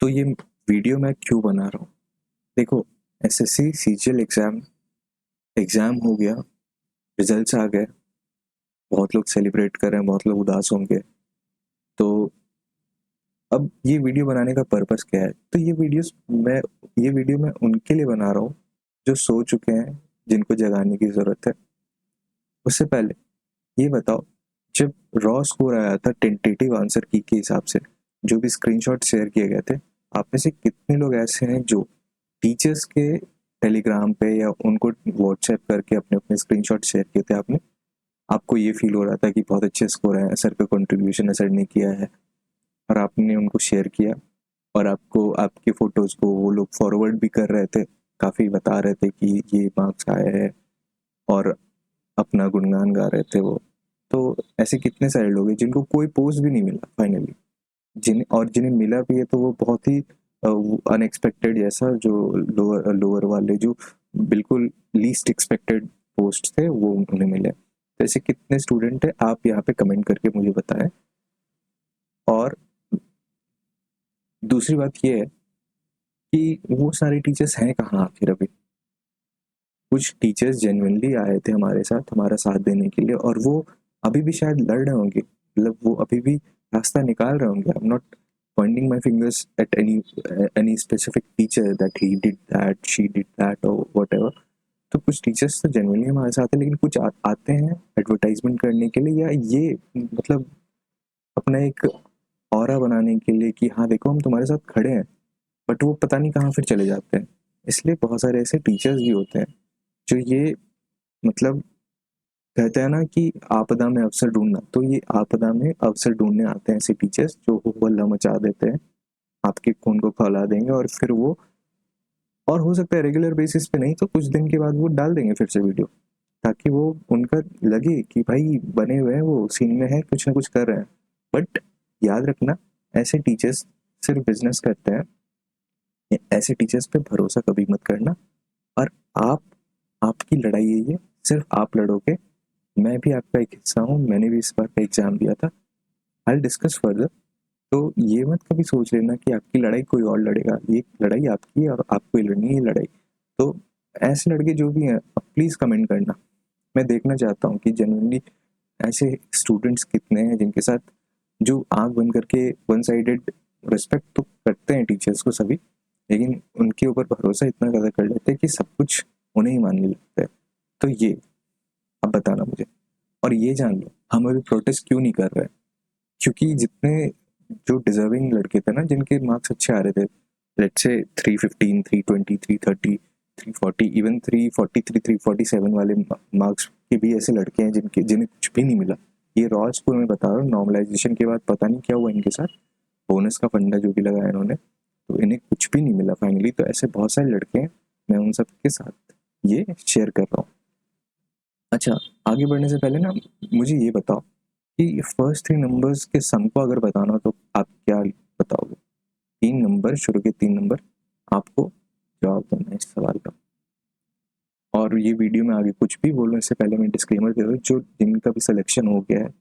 तो ये वीडियो मैं क्यों बना रहा हूँ? देखो, एसएससी सीजीएल एग्ज़ाम हो गया, रिजल्ट्स आ गए, बहुत लोग सेलिब्रेट कर रहे हैं, बहुत लोग उदास होंगे। तो अब ये वीडियो बनाने का पर्पस क्या है? तो ये वीडियो मैं उनके लिए बना रहा हूँ जो सो चुके हैं, जिनको जगाने की ज़रूरत है। उससे पहले ये बताओ, जब रॉ स्कोर आया था टेंटेटिव आंसर की के हिसाब से, जो भी स्क्रीनशॉट शेयर किए गए थे, आप में से कितने लोग ऐसे हैं जो टीचर्स के टेलीग्राम पे या उनको व्हाट्सएप करके अपने अपने स्क्रीनशॉट शेयर किए थे आपने? आपको ये फील हो रहा था कि बहुत अच्छे स्कोर है, सर का कंट्रीब्यूशन है, सर ने किया है, और आपने उनको शेयर किया, और आपको आपकी फ़ोटोज़ को वो लोग फॉरवर्ड भी कर रहे थे, काफ़ी बता रहे थे कि ये मार्क्स आए हैं, और अपना गुणगान गा रहे थे वो। तो ऐसे कितने सारे लोग हैं जिनको कोई पोस्ट भी नहीं मिला फाइनली, जिन्हें मिला भी है तो वो बहुत ही अनएक्सपेक्टेड, जैसा जो लोअर लोअर वाले जो बिल्कुल लीस्ट एक्सपेक्टेड पोस्ट थे वो उन्हें मिले। तो ऐसे कितने स्टूडेंट है, आप यहाँ पे कमेंट करके मुझे बताएं। और दूसरी बात ये है कि वो सारे टीचर्स हैं कहाँ आखिर अभी? कुछ टीचर्स जेन्युइनली आए थे हमारे साथ, हमारा साथ देने के लिए, और वो अभी भी शायद लड़ रहे होंगे, मतलब वो अभी भी रास्ता निकाल रहे होंगे। I am not Poynting my fingers at any specific teacher that he did that, she did that, और वट एवर। तो कुछ टीचर्स तो जेन्युइनली हमारे साथ हैं, लेकिन कुछ आते हैं एडवर्टाइजमेंट करने के लिए, या ये मतलब अपना एक ऑरा बनाने के लिए कि हाँ देखो हम तुम्हारे साथ खड़े हैं, बट वो पता नहीं कहाँ फिर चले जाते हैं। इसलिए बहुत सारे ऐसे टीचर्स भी होते हैं जो ये, मतलब कहते हैं ना कि आपदा में अवसर ढूंढना, तो ये आपदा में अवसर ढूंढने आते हैं ऐसे टीचर्स जो हो हल्ला मचा देते हैं, आपके खून को खौला देंगे, और फिर वो, और हो सकता है रेगुलर बेसिस पे नहीं तो कुछ दिन के बाद वो डाल देंगे फिर से वीडियो, ताकि वो उनका लगे कि भाई बने हुए हैं, वो सीन में है, कुछ ना कुछ कर रहे हैं। बट याद रखना, ऐसे टीचर्स सिर्फ बिजनेस करते हैं, ऐसे टीचर्स पे भरोसा कभी मत करना। और आप आपकी लड़ाई है ये, सिर्फ आप लड़ोगे। मैं भी आपका एक हिस्सा हूँ, मैंने भी इस बार का एग्जाम दिया था। I discuss further. तो ये मत कभी सोच लेना कि आपकी लड़ाई कोई और लड़ेगा, ये लड़ाई आपकी है और आपको ही लड़नी है ये लड़ाई। तो ऐसे लड़के जो भी हैं, प्लीज़ कमेंट करना। मैं देखना चाहता हूँ कि जेन्युइनली ऐसे स्टूडेंट्स कितने हैं जिनके साथ, जो आंख बंद करके वन साइडेड रिस्पेक्ट तो करते हैं टीचर्स को सभी, लेकिन उनके ऊपर भरोसा इतना ज़्यादा कर लेते हैं कि सब कुछ उन्हें ही मानने लगता है। तो ये अब बताना मुझे, और ये जान लो हम अभी प्रोटेस्ट क्यों नहीं कर रहे हैं। क्योंकि जितने जो डिजर्विंग लड़के थे ना, जिनके मार्क्स अच्छे आ रहे थे, लेट्स से 315, 320, 330, 340, इवन 343, 347 वाले मार्क्स के भी ऐसे लड़के हैं जिन्हें कुछ भी नहीं मिला। ये रॉ स्कूल में बता रहा हूँ, नॉर्मलाइजेशन के बाद पता नहीं क्या हुआ इनके साथ, बोनस का फंडा जो भी लगाया इन्होंने, तो इन्हें कुछ भी नहीं मिला फाइनली। तो ऐसे बहुत सारे लड़के हैं, मैं उन सब के साथ ये शेयर कर रहा हूँ। अच्छा, आगे बढ़ने से पहले ना मुझे ये बताओ कि फर्स्ट 3 नंबर्स के सम को अगर बताना हो तो आप क्या बताओगे? 3 नंबर, शुरू के 3 नंबर, आपको जवाब देना है इस सवाल का। और ये वीडियो में आगे कुछ भी बोलूँ इससे पहले मैं डिस्क्लेमर दे दूँ, जो जिनका भी सिलेक्शन हो गया है,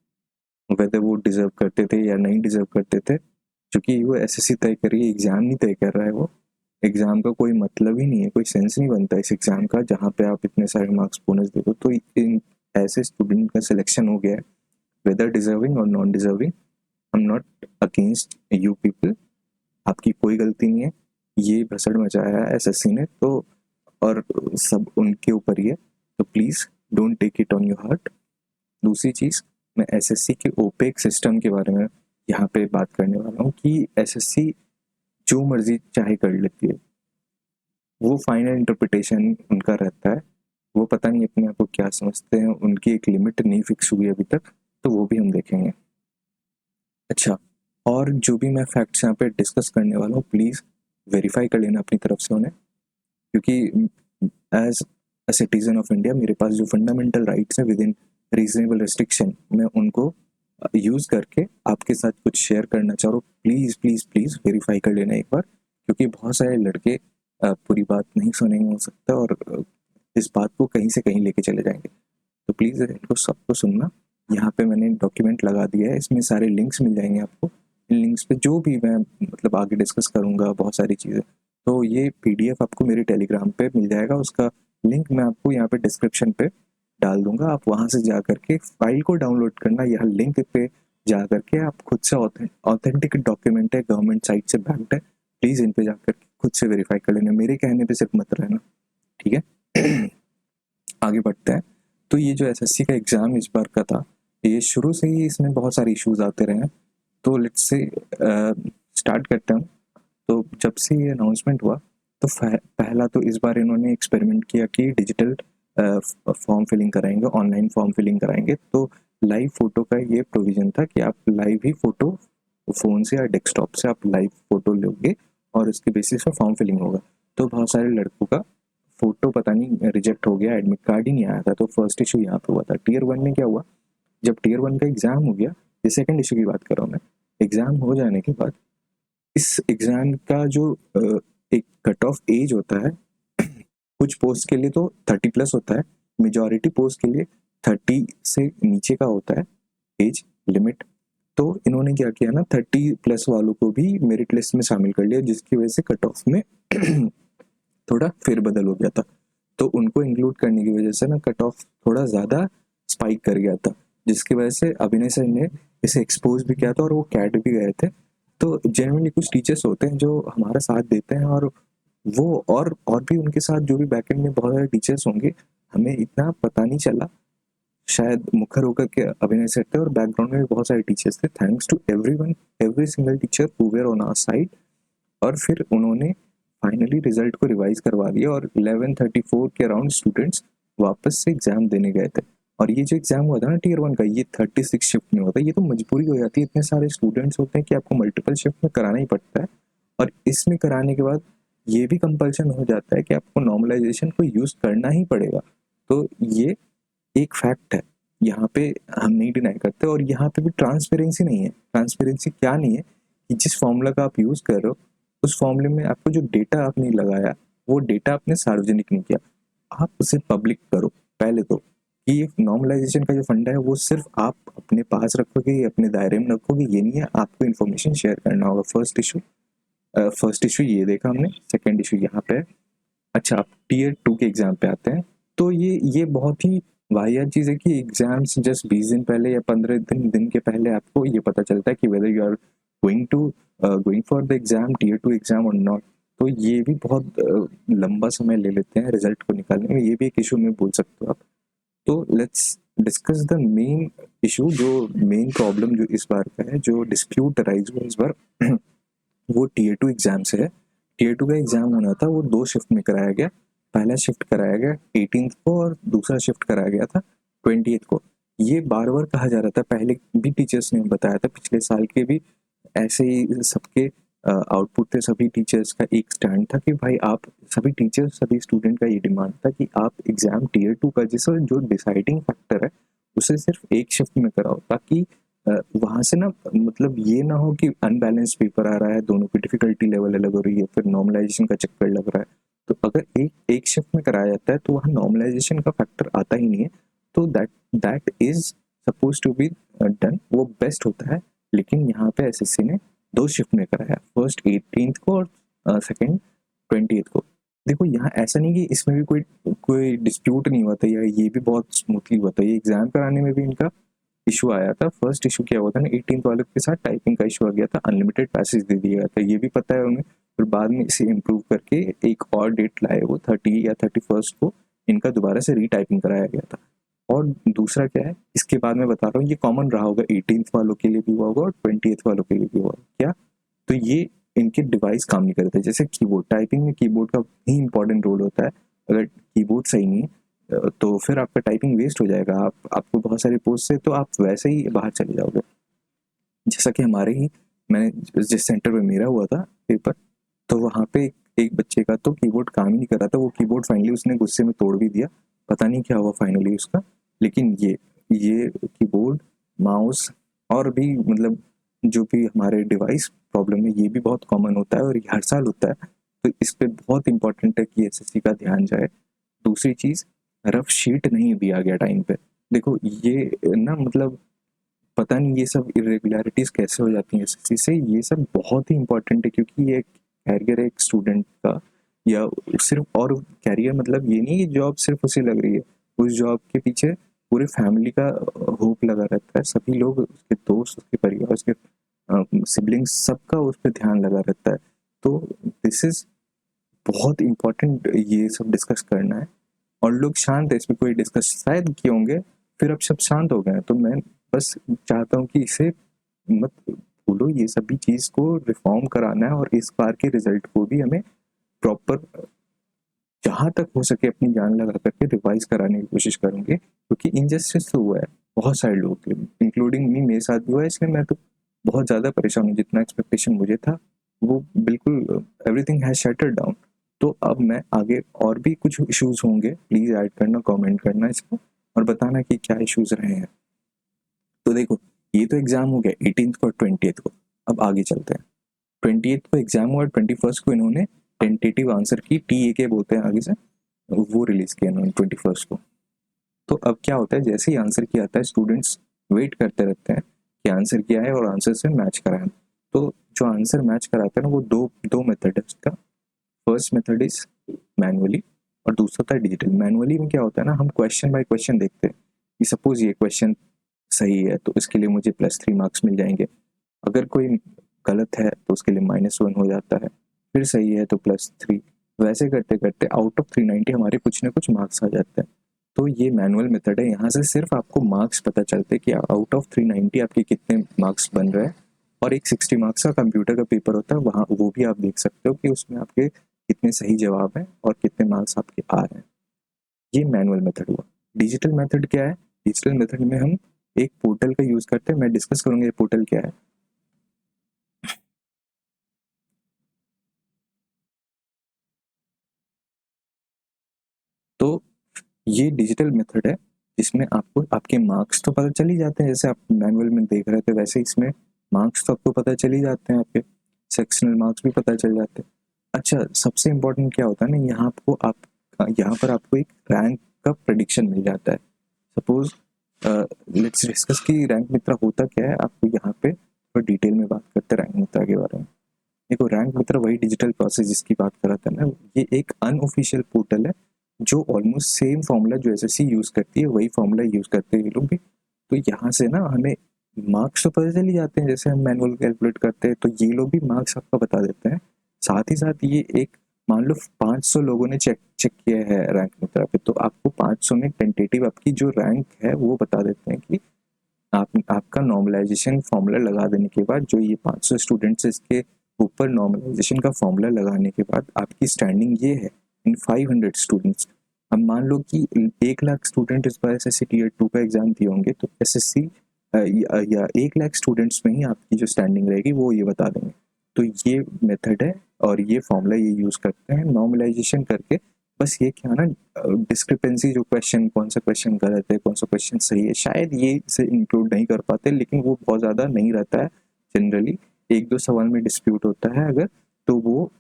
वेदर वो डिज़र्व करते थे या नहीं डिज़र्व करते थे, क्योंकि वो एसएससी तय कर रही है, एग्ज़ाम नहीं तय कर रहा है वो। एग्ज़ाम का कोई मतलब ही नहीं है, कोई सेंस नहीं बनता इस एग्ज़ाम का जहाँ पे आप इतने सारे मार्क्स बोनस दे दो। तो इन ऐसे स्टूडेंट का सिलेक्शन हो गया है, वेदर डिज़र्विंग और non deserving. I am not against you people, आपकी कोई गलती नहीं है, ये भसड़ मचाया है एसएससी ने, तो और सब उनके ऊपर ही है, तो please don't take it on your heart. दूसरी चीज़, मैं एसएससी के ओपेक सिस्टम के बारे में यहाँ पे बात करने वाला हूँ कि एसएससी जो मर्जी चाहे कर लेती है, वो फाइनल इंटरप्रिटेशन उनका रहता है, वो पता नहीं अपने आप को क्या समझते हैं, उनकी एक लिमिट नहीं फिक्स हुई अभी तक, तो वो भी हम देखेंगे। अच्छा, और जो भी मैं फैक्ट्स यहाँ पे डिस्कस करने वाला हूँ, प्लीज़ वेरीफाई कर लेना अपनी तरफ से उन्हें, क्योंकि as a citizen of India मेरे पास जो फंडामेंटल राइट्स हैं विद इन रीजनेबल रिस्ट्रिक्शन, मैं उनको यूज़ करके आपके साथ कुछ शेयर करना चाह रहा हूँ। प्लीज़ प्लीज़ प्लीज़ वेरीफाई कर लेना एक बार, क्योंकि बहुत सारे लड़के पूरी बात नहीं सुनेंगे हो सकता है, और इस बात को कहीं से कहीं लेके चले जाएंगे। तो प्लीज़ इनको सबको सुनना। यहाँ पे मैंने डॉक्यूमेंट लगा दिया है, इसमें सारे लिंक्स मिल जाएंगे आपको, इन लिंक्स पे जो भी मैं मतलब आगे डिस्कस करूँगा बहुत सारी चीज़ें, तो ये पीडीएफ आपको मेरे टेलीग्राम पे मिल जाएगा। उसका लिंक मैं आपको यहाँ पे डिस्क्रिप्शन पे डाल दूंगा। आप वहाँ से जा करके फाइल को डाउनलोड करना, यहाँ लिंक पे जा करके आप खुद से ऑथेंटिक डॉक्यूमेंट है, गवर्नमेंट साइट से बैक्ड है, प्लीज़ इन पे जा करके खुद से वेरीफाई कर लेना, मेरे कहने पे सिर्फ मत रहना, ठीक है। आगे बढ़ते हैं। तो ये जो एसएससी का एग्ज़ाम इस बार का था, ये शुरू से ही इसमें बहुत सारे इश्यूज आते रहे हैं। तो लेट्स से स्टार्ट करते हैं। तो जब से ये अनाउंसमेंट हुआ तो पहला तो इस बार इन्होंने एक्सपेरिमेंट किया कि डिजिटल फॉर्म फिलिंग कराएंगे, ऑनलाइन फॉर्म फिलिंग कराएंगे। तो लाइव फोटो का ये प्रोविज़न था कि आप लाइव ही फ़ोटो फ़ोन से या डेस्कटॉप से आप लाइव फ़ोटो लोगे और उसके बेसिस पे फॉर्म फिलिंग होगा। तो बहुत सारे लड़कों का फ़ोटो पता नहीं रिजेक्ट हो गया, एडमिट कार्ड ही नहीं आया था। तो फर्स्ट इशू यहाँ पे हुआ था। टियर 1 में क्या हुआ, जब टियर 1 का एग्ज़ाम हो गया, ये सेकंड इशू की बात कर रहा हूँ मैं, एग्ज़ाम हो जाने के बाद इस एग्ज़ाम का जो एक कट ऑफ एज होता है, कुछ पोस्ट के लिए तो 30 प्लस होता है, मेजॉरिटी पोस्ट के लिए 30 से नीचे का होता है एज लिमिट। तो इन्होंने क्या किया ना, 30 प्लस वालों को भी मेरिट लिस्ट में शामिल कर लिया, जिसकी वजह से कट ऑफ में थोड़ा फेरबदल हो गया था। तो उनको इंक्लूड करने की वजह से ना कट ऑफ थोड़ा ज़्यादा स्पाइक कर गया था, जिसकी वजह से अभिनय सर ने इसे एक्सपोज भी किया था और वो कैट भी गए थे। तो जनरली कुछ टीचर्स होते हैं जो हमारा साथ देते हैं, और वो और भी उनके साथ जो भी बैकएंड में बहुत सारे टीचर्स होंगे, हमें इतना पता नहीं चला, शायद मुखर होकर के अभिनय सर थे और बैकग्राउंड में भी बहुत सारे टीचर्स थे। Thanks to everyone, every single teacher who were on our side. और फिर उन्होंने फाइनली रिजल्ट को रिवाइज करवा दिया और 11:34 के अराउंड स्टूडेंट्स वापस से एग्जाम देने गए थे। और ये जो एग्जाम हुआ था ना टियर 1 का, ये 36 शिफ्ट में होता है। ये तो मजबूरी हो जाती है, इतने सारे स्टूडेंट्स होते हैं कि आपको मल्टीपल शिफ्ट में कराना ही पड़ता है। और इसमें कराने के बाद ये भी कंपल्शन हो जाता है कि आपको नॉर्मलाइजेशन को यूज करना ही पड़ेगा। तो ये एक फैक्ट है, यहाँ पे हम नहीं डिनाई करते। और यहाँ पे भी ट्रांसपेरेंसी नहीं है। ट्रांसपेरेंसी क्या नहीं है कि जिस फॉर्मूला का आप यूज कर रहे हो, उस फॉर्मूले में आपको जो डेटा आपने लगाया, वो डेटा आपने सार्वजनिक नहीं किया, आप उसे पब्लिक करो पहले। तो कि नॉर्मलाइजेशन का जो फंडा है वो सिर्फ आप अपने पास रखोगे, अपने दायरे में रखोगे, ये नहीं है, आपको इन्फॉर्मेशन शेयर करना होगा। फर्स्ट इशू ये देखा हमने। सेकेंड इशू यहाँ पे है। अच्छा, आप टियर 2 के एग्जाम पे आते हैं। तो ये बहुत ही वाहियात चीज़ है कि एग्जाम से जस्ट 20 दिन पहले या 15 दिन के पहले आपको ये पता चलता है कि whether you are going for the exam, tier 2 exam और नॉट। तो ये भी बहुत लंबा समय ले लेते हैं रिजल्ट को निकालने में। ये भी एक इशू में बोल सकते हो आप। तो let's discuss the main issue, जो मेन प्रॉब्लम जो इस बार का है, जो डिस्प्यूट अराइज हुआ इस बार, वो टियर 2 एग्जाम से है। टियर 2 का एग्जाम होना था, वो 2 शिफ्ट में कराया गया। पहला शिफ्ट कराया गया 18th को और दूसरा शिफ्ट कराया गया था 20th को। ये बार बार कहा जा रहा था, पहले भी टीचर्स ने बताया था, पिछले साल के भी ऐसे ही सबके आउटपुट थे। सभी टीचर्स का एक स्टैंड था कि भाई आप सभी टीचर्स, सभी स्टूडेंट का ये डिमांड था कि आप एग्जाम टियर 2 का जिसका जो डिसाइडिंग फैक्टर है उसे सिर्फ एक शिफ्ट में कराओ, ताकि वहाँ से ना मतलब ये ना हो कि अनबैलेंस पेपर आ रहा है, दोनों की डिफिकल्टी लेवल अलग हो रही है, फिर नॉर्मलाइजेशन का चक्कर लग रहा है। तो अगर एक शिफ्ट में कराया जाता है तो वहाँ नॉर्मलाइजेशन का फैक्टर आता ही नहीं है। तो that is suppose to be done, वो बेस्ट होता है। लेकिन यहाँ पे एसएससी ने 2 शिफ्ट में कराया, फर्स्ट 18th को और सेकेंड 20th को। देखो यहाँ ऐसा नहीं कि इसमें भी कोई डिस्प्यूट नहीं हुआ था, या ये भी बहुत स्मूथली हुआ था। ये एग्जाम कराने में भी इनका इशू आया था। फर्स्ट इशू क्या हुआ था ना, 18th वाले के साथ टाइपिंग का इशू आ गया था, अनलिमिटेड पैसेज दे दिया गया था, ये भी पता है उन्हें। फिर बाद में इसे इम्प्रूव करके एक और डेट लाए, वो 30 या 31st को इनका दोबारा से रीटाइपिंग कराया गया था। और दूसरा क्या है, इसके बाद मैं बता रहा हूँ, ये कॉमन रहा होगा, 18th वालों के लिए भी हुआ होगा और 20th वालों के लिए भी हुआ क्या। तो ये इनके डिवाइस काम नहीं करते। जैसे कीबोर्ड, टाइपिंग में कीबोर्ड का ही इंपॉर्टेंट रोल होता है। अगर कीबोर्ड सही नहीं है तो फिर आपका टाइपिंग वेस्ट हो जाएगा। आपको बहुत सारे पोस्ट से तो आप वैसे ही बाहर चले जाओगे। जैसा कि हमारे ही, मैंने जिस सेंटर में मेरा हुआ था पेपर, तो वहाँ पे एक बच्चे का तो कीबोर्ड काम ही नहीं कर रहा था। वो कीबोर्ड फाइनली उसने गुस्से में तोड़ भी दिया, पता नहीं क्या हुआ फाइनली उसका। लेकिन ये कीबोर्ड, माउस और भी मतलब जो भी हमारे डिवाइस प्रॉब्लम है, ये भी बहुत कॉमन होता है और ये हर साल होता है। तो इस पे बहुत इंपॉर्टेंट है कि एसएससी का ध्यान जाए। दूसरी चीज़, रफ शीट नहीं दिया गया टाइम पे। देखो ये ना मतलब पता नहीं ये सब इरेगुलरिटीज़ कैसे हो जाती हैं एसएससी से। ये सब बहुत ही इंपॉर्टेंट है, क्योंकि ये कैरियर है एक स्टूडेंट का, या सिर्फ, और कैरियर मतलब ये नहीं कि जॉब सिर्फ उसे लग रही है, उस जॉब के पीछे पूरे फैमिली का होप लगा रहता है, सभी लोग, उसके दोस्त, उसके परिवार, उसके सिबलिंग्स, सबका उस पर ध्यान लगा रहता है। तो दिस इज बहुत इम्पोर्टेंट, ये सब डिस्कस करना है। और लोग शांत है, इसमें कोई डिस्कस शायद किए होंगे, फिर अब सब शांत हो गए हैं। तो मैं बस चाहता हूँ कि इसे मत भूलो, ये सभी चीज़ को रिफॉर्म कराना है, और इस बार के रिजल्ट को भी हमें प्रॉपर, जहाँ तक हो सके अपनी जान लगा करके रिवाइज कराने की कोशिश करूँगे, क्योंकि इनजस्टिस तो हुआ है बहुत सारे लोगों के लिए, इंक्लूडिंग मी, मेरे साथ भी हुआ है। इसलिए मैं तो बहुत ज़्यादा परेशान हूँ। जितना एक्सपेक्टेशन मुझे था वो बिल्कुल, एवरीथिंग हैज शटर्ड डाउन। तो अब मैं आगे और भी कुछ इश्यूज होंगे, प्लीज़ ऐड करना, कमेंट करना इसको, और बताना कि क्या इश्यूज रहे हैं। तो देखो, ये तो एग्ज़ाम हो गया 18th को और 20th को। अब आगे चलते हैं। 20th को एग्ज़ाम हुआ, 21st को इन्होंने टेंटेटिव आंसर की, TAK बोलते हैं आगे से, वो रिलीज़ किया इन्होंने 21st को। तो अब क्या होता है, जैसे ही आंसर की आता है, स्टूडेंट्स वेट करते रहते हैं कि आंसर क्या है और आंसर से मैच कराएं। तो जो आंसर मैच कराते हैं ना, वो दो दो मेथड है उसका। फर्स्ट मेथड इज मैनुअली, और दूसरा था डिजिटल। मैनुअली में क्या होता है ना, हम क्वेश्चन बाय क्वेश्चन देखते हैं कि सपोज ये क्वेश्चन सही है तो इसके लिए मुझे +3 मार्क्स मिल जाएंगे, अगर कोई गलत है तो उसके लिए -1 हो जाता है, फिर सही है तो +3, वैसे करते करते आउट ऑफ 390 हमारे कुछ ना कुछ मार्क्स आ जाते हैं। तो ये मैनुअल मेथड है, यहाँ से सिर्फ आपको मार्क्स पता चलते हैं कि आउट ऑफ 390 आपके कितने मार्क्स बन रहे हैं। और एक 60 मार्क्स का कंप्यूटर का पेपर होता है, वहाँ वो भी आप देख सकते हो कि उसमें आपके कितने सही जवाब हैं और कितने मार्क्स आपके आ रहे हैं। ये मैनुअल मेथड हुआ। डिजिटल मेथड क्या है? डिजिटल मेथड में हम एक पोर्टल का यूज करते हैं, मैं डिस्कस करूंगा ये पोर्टल क्या है। तो ये डिजिटल मेथड है जिसमें आपको आपके मार्क्स तो पता चल ही जाते हैं, जैसे आप मैनुअल में देख रहे थे वैसे इसमें मार्क्स तो आपको पता चल ही जाते हैं, आपके सेक्शनल मार्क्स भी पता चल जाते हैं। अच्छा, सबसे इम्पोर्टेंट क्या होता है ना, यहाँ पर आपको एक रैंक का प्रेडिक्शन मिल जाता है। सपोज लेट्स डिस्कस कि रैंक मित्रा होता क्या है, आपको यहाँ पे थोड़ा डिटेल में बात करते हैं रैंक मित्रा के बारे में। देखो, रैंक मित्रा वही डिजिटल प्रोसेस जिसकी बात कर रहा था ना, ये एक अनऑफिशियल पोर्टल है जो ऑलमोस्ट सेम फॉर्मूला जो एसएससी यूज करती है वही फॉर्मूला यूज करते हैं ये लोग भी। तो यहाँ से ना हमें मार्क्स तो पता चल ही जाते हैं, जैसे हम मैनुअल कैलकुलेट करते हैं तो ये लोग भी मार्क्स आपका बता देते हैं। साथ ही साथ ये एक, मान लो 500 लोगों ने चेक चेक किया है रैंक मित्रा पे, तो आपको 500 में टेंटेटिव आपकी जो रैंक है वो बता देते हैं कि आपका नॉर्मलाइजेशन फॉर्मूला लगा देने के बाद, जो ये 500 स्टूडेंट्स इसके ऊपर नॉर्मलाइजेशन का फॉर्मूला लगाने के बाद आपकी स्टैंडिंग ये है इन 500 स्टूडेंट्स। अब मान लो कि 1 लाख स्टूडेंट इस बार एसएससी टीयर 2 का एग्जाम दिए होंगे, तो एसएससी या 1 लाख स्टूडेंट्स में ही आपकी जो स्टैंडिंग रहेगी वो ये बता देंगे। तो ये मेथड है और ये फॉर्मूला ये यूज करते हैं नॉर्मलाइजेशन करके। बस ये क्या ना, डिस्क्रिपेंसी, जो क्वेश्चन, कौन सा क्वेश्चन गलत है कौन सा क्वेश्चन सही है, शायद ये इसे इंक्लूड नहीं कर पाते, लेकिन वो बहुत ज़्यादा नहीं रहता है। जनरली 1-2 सवाल में डिस्प्यूट होता है अगर, तो वो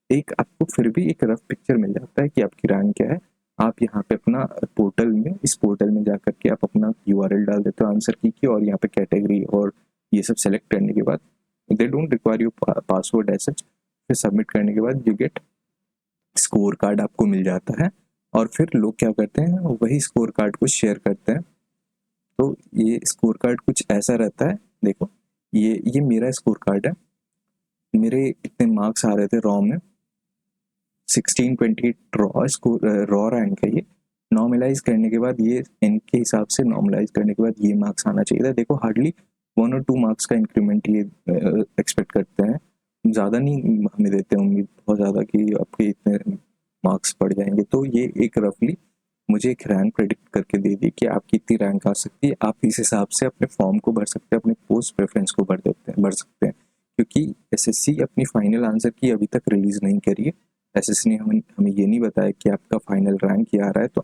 एक आपको फिर भी एक रफ पिक्चर मिल जाता है कि आपकी रैंक क्या है। आप यहाँ पे अपना पोर्टल में, इस पोर्टल में जाकर के आप अपना URL डाल देते हो आंसर की, और यहाँ पे कैटेगरी और ये सब सेलेक्ट करने के बाद they don't require you password as such. फिर सबमिट करने के बाद यू गेट स्कोर कार्ड, आपको मिल जाता है। और फिर लोग क्या करते हैं, वही स्कोर कार्ड को शेयर करते हैं। तो ये स्कोर कार्ड कुछ ऐसा रहता है, देखो ये मेरा स्कोर कार्ड है, मेरे इतने मार्क्स आ रहे थे रॉ में, 1628 रॉ रैंक है ये। नॉर्मलाइज करने के बाद ये एन के हिसाब से नॉर्मलाइज करने के बाद ये मार्क्स आना चाहिए था। देखो, हार्डली 1 और 2 मार्क्स का इंक्रीमेंट ये एक्सपेक्ट करते हैं, ज़्यादा नहीं हमें देते हैं उम्मीद बहुत ज़्यादा कि आपके इतने मार्क्स बढ़ जाएंगे। तो ये एक रफली मुझे एक रैंक प्रेडिक्ट करके दे दी कि आपकी इतनी रैंक आ सकती है, आप इस हिसाब से अपने फॉर्म को भर सकते हैं, अपने पोस्ट प्रेफरेंस को भर सकते हैं। क्योंकि एसएससी अपनी फाइनल आंसर की अभी तक रिलीज नहीं करी है। एसएससी ने हमें ये नहीं बताया कि आपका फाइनल रैंक क्या आ रहा है। तो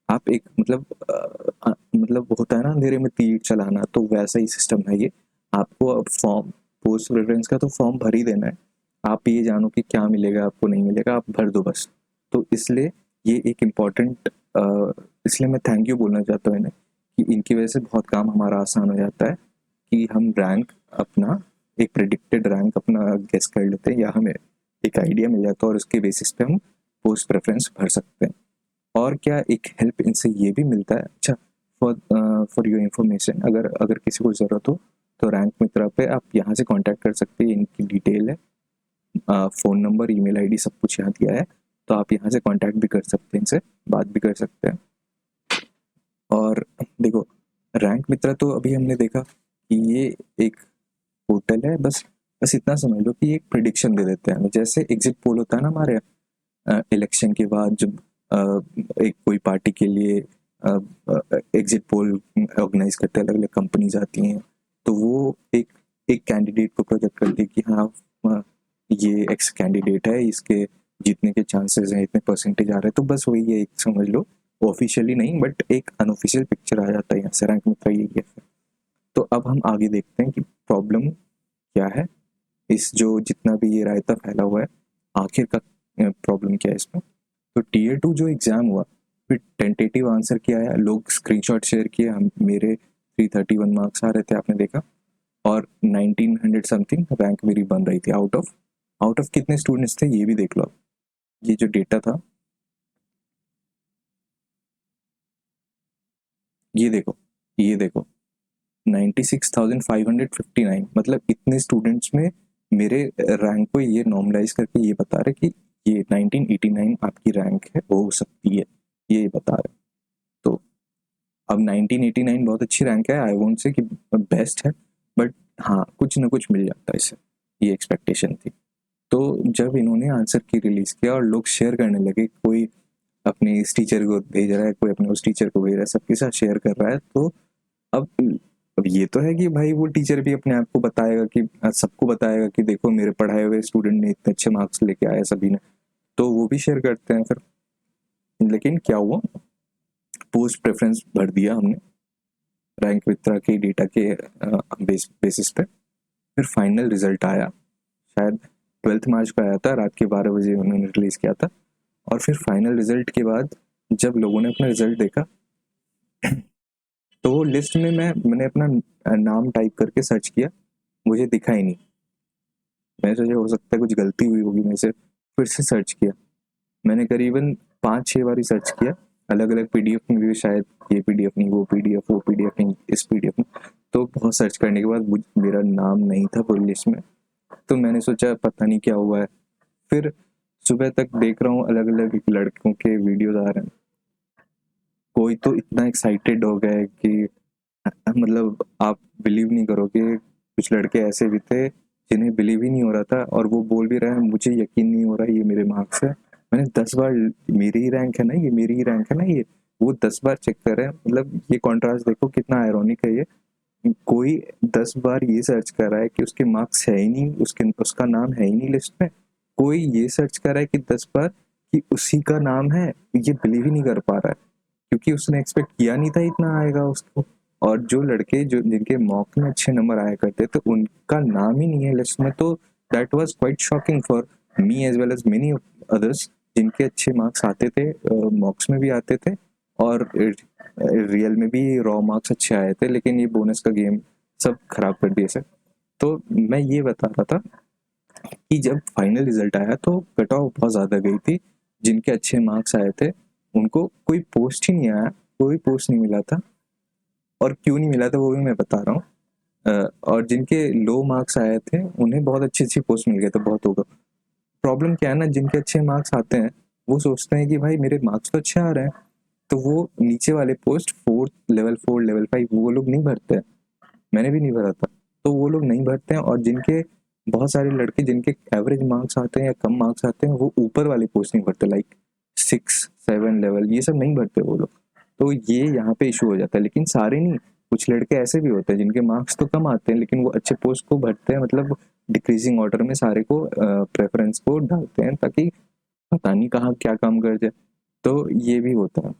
आप एक मतलब होता है ना अंधेरे में तीर चलाना, तो वैसा ही सिस्टम है ये। आपको अब फॉर्म, पोस्ट प्रेफरेंस का तो फॉर्म भर ही देना है, आप ये जानो कि क्या मिलेगा आपको नहीं मिलेगा, आप भर दो बस। तो इसलिए ये एक इम्पॉर्टेंट, इसलिए मैं थैंक यू बोलना चाहता हूँ इन्हें कि इनकी वजह से बहुत काम हमारा आसान हो जाता है। कि हम रैंक अपना एक प्रेडिक्टेड रैंक अपना गेस कर लेते हैं या हमें एक आइडिया मिल जाता है और उसके बेसिस पे हम पोस्ट प्रेफरेंस भर सकते हैं। और क्या एक हेल्प इनसे ये भी मिलता है, अच्छा फॉर योर इन्फॉर्मेशन, अगर अगर किसी को ज़रूरत हो तो रैंक मित्रा पे आप यहाँ से कांटेक्ट कर सकते हैं। इनकी डिटेल है, फ़ोन नंबर, ईमेल आईडी सब कुछ यहाँ दिया है, तो आप यहाँ से कांटेक्ट भी कर सकते हैं, इनसे बात भी कर सकते हैं। और देखो, रैंक मित्रा तो अभी हमने देखा कि ये एक पोर्टल है, बस बस इतना समझ लो कि एक प्रिडिक्शन दे देते हैं हमें, जैसे एग्जिट पोल होता है ना हमारे इलेक्शन के बाद, जब एक कोई पार्टी के लिए एग्जिट पोल ऑर्गेनाइज करते हैं, अलग अलग कंपनीज आती हैं, तो वो एक एक कैंडिडेट को प्रोजेक्ट करती है कि हाँ ये एक्स कैंडिडेट है, इसके जीतने के चांसेस हैं, इतने परसेंटेज आ रहे हैं। तो बस वही है, एक समझ लो ऑफिशियली नहीं बट एक अनऑफिशियल पिक्चर आ जाता है यहाँ से, रैंक मित्रा यही है। तो अब हम आगे देखते हैं कि प्रॉब्लम क्या है, इस जो जितना भी ये रायता फैला हुआ है, आखिर का प्रॉब्लम क्या है इसमें। तो टीयर 2 जो एग्ज़ाम हुआ, फिर टेंटेटिव आंसर किया है, लोग स्क्रीनशॉट शेयर किए, हम मेरे 331 मार्क्स आ रहे थे, आपने देखा, और 1900 समथिंग रैंक मेरी बन रही थी। आउट ऑफ कितने स्टूडेंट्स थे ये भी देख लो। ये जो डेटा था, ये देखो 96,559, मतलब इतने स्टूडेंट्स में मेरे रैंक को ये नॉर्मलाइज करके ये बता रहे कि ये 1989 आपकी रैंक है, हो सकती है, ये बता रहे। तो अब 1989 बहुत अच्छी रैंक है, आई वोंट से कि बेस्ट है, बट हाँ कुछ ना कुछ मिल जाता है इससे, ये एक्सपेक्टेशन थी। तो जब इन्होंने आंसर की रिलीज किया और लोग शेयर करने लगे, कोई अपने इस टीचर को भेज रहा है, कोई अपने उस टीचर को भेज रहा है, सबके साथ शेयर कर रहा है, तो अब अब ये तो है कि भाई वो टीचर भी अपने आप को बताएगा कि सबको बताएगा कि देखो मेरे पढ़ाए हुए स्टूडेंट ने इतने अच्छे मार्क्स लेके आए सभी ने, तो वो भी शेयर करते हैं फिर। लेकिन क्या हुआ, पोस्ट प्रेफरेंस भर दिया हमने रैंक मित्रा के डेटा के बेसिस पे। फिर फाइनल रिजल्ट आया, शायद 12 मार्च को आया था, रात के 12 बजे उन्होंने रिलीज किया था। और फिर फाइनल रिजल्ट के बाद जब लोगों ने अपना रिजल्ट देखा, तो वो लिस्ट में मैंने अपना नाम टाइप करके सर्च किया, मुझे दिखा ही नहीं। मैंने सोचा हो सकता है कुछ गलती हुई होगी, मैं से फिर से सर्च किया, मैंने करीबन 5-6 बार ही सर्च किया, अलग अलग पीडीएफ में भी, शायद ये पीडीएफ नहीं, वो पीडीएफ, वो पीडीएफ नहीं, इस पीडीएफ में, तो बहुत सर्च करने के बाद मेरा नाम नहीं था पूरी लिस्ट में। तो मैंने सोचा पता नहीं क्या हुआ है। फिर सुबह तक देख रहा हूँ अलग अलग लड़कों के वीडियोज आ रहे हैं, कोई तो इतना एक्साइटेड हो गया है कि मतलब आप बिलीव नहीं करोगे, कुछ लड़के ऐसे भी थे जिन्हें बिलीव ही नहीं हो रहा था, और वो बोल भी रहे हैं मुझे यकीन नहीं हो रहा ये मेरे मार्क्स है, मैंने 10 बार, मेरी ही रैंक है ना ये, मेरी ही रैंक है ना ये, वो 10 बार चेक कर रहे हैं। मतलब ये कॉन्ट्रास्ट देखो कितना आयरॉनिक है ये, कोई 10 बार ये सर्च कर रहा है कि उसके मार्क्स है ही नहीं, उसका नाम है ही नहीं लिस्ट में, कोई ये सर्च कर रहा है कि 10 बार कि उसी का नाम है, ये बिलीव ही नहीं कर पा रहा है, क्योंकि उसने एक्सपेक्ट किया नहीं था इतना आएगा उसको। और जो लड़के जो जिनके मॉक में अच्छे नंबर आया करते तो उनका नाम ही नहीं है लिस्ट में, तो that was quite shocking for me as well as many others, जिनके अच्छे मार्क्स आते थे, मॉक्स में भी आते थे, और रियल में भी रॉ मार्क्स अच्छे आए थे, लेकिन ये बोनस का गेम सब खराब कर दिए सर। तो मैं ये बता रहा था कि जब फाइनल रिजल्ट आया तो कट ऑफ बहुत ज़्यादा गई थी, जिनके अच्छे मार्क्स आए थे उनको कोई पोस्ट ही नहीं आया, कोई पोस्ट नहीं मिला था, और क्यों नहीं मिला था वो भी मैं बता रहा हूँ। और जिनके लो मार्क्स आए थे उन्हें बहुत अच्छी अच्छी पोस्ट मिल गए थे, बहुत होगा। प्रॉब्लम क्या है ना, जिनके अच्छे मार्क्स आते हैं वो सोचते हैं कि भाई मेरे मार्क्स तो अच्छे आ रहे हैं, तो वो नीचे वाले पोस्ट लेवल 4 लेवल 5 वो लोग नहीं भरते हैं, मैंने भी नहीं भरा था, तो वो लोग नहीं भरते हैं। और जिनके बहुत सारे लड़के जिनके एवरेज मार्क्स आते हैं या कम मार्क्स आते हैं वो ऊपर वाली पोस्ट नहीं भरते, लाइक 6-7 लेवल, ये सब नहीं भरते वो लोग। तो ये यहाँ पे इशू हो जाता है, लेकिन सारे नहीं, कुछ लड़के ऐसे भी होते हैं जिनके मार्क्स तो कम आते हैं लेकिन वो अच्छे पोस्ट को भरते हैं, मतलब डिक्रीजिंग ऑर्डर में सारे को प्रेफरेंस को डालते हैं, ताकि पता नहीं कहाँ क्या काम कर जाए। तो ये भी होता है।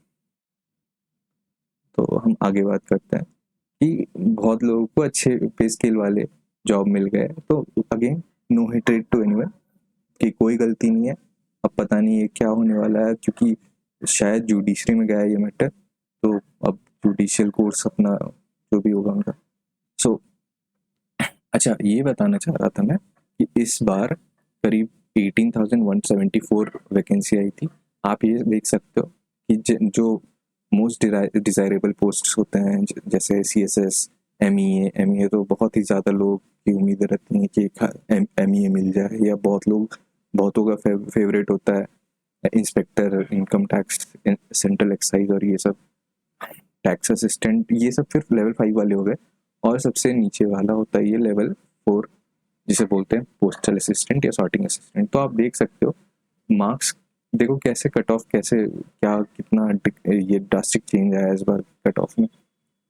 तो हम आगे बात करते हैं कि बहुत लोगों को अच्छे पे स्केल वाले जॉब मिल गए, तो again no hatred to anyone, कि कोई गलती नहीं है। अब पता नहीं ये क्या होने वाला है, क्योंकि शायद जुडिशरी में गया है ये मैटर, तो अब जुडिशियल कोर्स अपना जो भी होगा उनका। सो अच्छा, ये बताना चाह रहा था मैं कि इस बार करीब 18,174 वैकेंसी आई थी। आप ये देख सकते हो कि जो मोस्ट डिज़ायरेबल पोस्ट्स होते हैं जैसे CSS, MEA तो बहुत ही ज़्यादा लोग की उम्मीद रहती है कि MEA मिल जाए, या बहुतों का फेवरेट होता है inspector income tax, central excise और ये सब टैक्स असिस्टेंट, ये सब फिर लेवल 5 वाले हो गए। और सबसे नीचे वाला होता है ये लेवल 4, जिसे बोलते हैं पोस्टल असिस्टेंट या सॉर्टिंग असिस्टेंट। तो आप देख सकते हो मार्क्स, देखो कैसे कट ऑफ, कैसे क्या कितना ये ड्रास्टिक चेंज आया इस बार कट ऑफ में।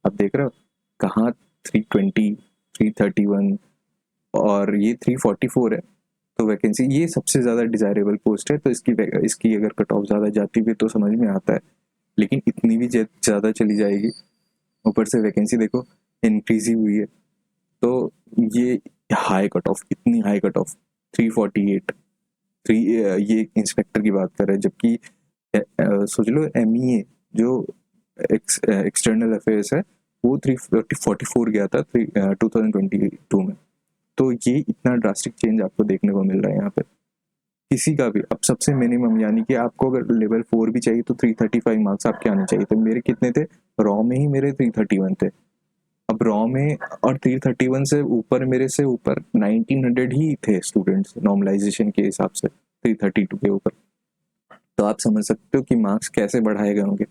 आप देख रहे हो कहाँ 320, 331 और ये 344 है। तो वैकेंसी ये सबसे ज़्यादा डिजायरेबल पोस्ट है, तो इसकी अगर कट ऑफ ज़्यादा जाती भी तो समझ में आता है, लेकिन इतनी भी ज़्यादा चली जाएगी, ऊपर से वैकेंसी देखो इंक्रीज ही हुई है, तो ये हाई कट ऑफ, इतनी हाई कट ऑफ 348, ये इंस्पेक्टर की बात कर रहे हैं, जबकि सोच लो MEA जो एक्सटर्नल अफेयर्स है वो 344 गया था 2022 में। तो ये इतना ड्रास्टिक चेंज आपको देखने को मिल रहा है यहाँ पे किसी का भी। अब सबसे मिनिमम यानी कि आपको अगर लेवल 4 भी चाहिए तो 335 मार्क्स आपके आने चाहिए थे। मेरे कितने थे रॉ में ही, मेरे 331 थे। अब रॉ में और 331 से ऊपर, मेरे से ऊपर 1900 ही थे स्टूडेंट्स नॉर्मलाइजेशन के हिसाब से 332 के ऊपर। तो आप समझ सकते हो कि मार्क्स कैसे बढ़ाए गए होंगे।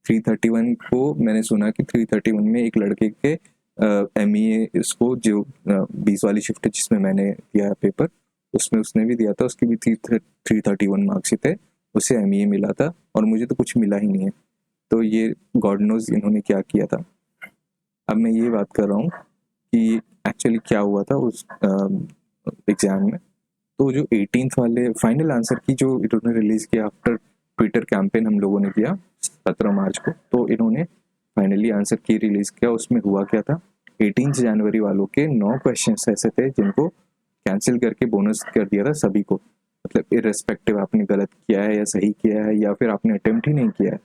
331 को मैंने सुना कि 331 में एक लड़के के MEA इसको जो 20 वाली शिफ्ट जिसमें मैंने दिया पेपर, उसमें उसने भी दिया था, उसकी भी 331 मार्क्स ही थे, उसे MEA मिला था और मुझे तो कुछ मिला ही नहीं है। तो ये गॉड नोज इन्होंने क्या किया था। अब मैं ये बात कर रहा हूँ कि एक्चुअली क्या हुआ था उस एग्जाम में। तो जो 18th वाले फाइनल आंसर की जो इन्होंने रिलीज किया आफ्टर ट्विटर कैंपेन हम लोगों ने किया 17 मार्च को, तो इन्होंने फाइनली आंसर की रिलीज किया। उसमें हुआ क्या था, 18 जनवरी वालों के 9 क्वेश्चन ऐसे थे जिनको कैंसिल करके बोनस कर दिया था सभी को। मतलब इररेस्पेक्टिव आपने गलत किया है या सही किया है या फिर आपने अटेम्प्ट ही नहीं किया है,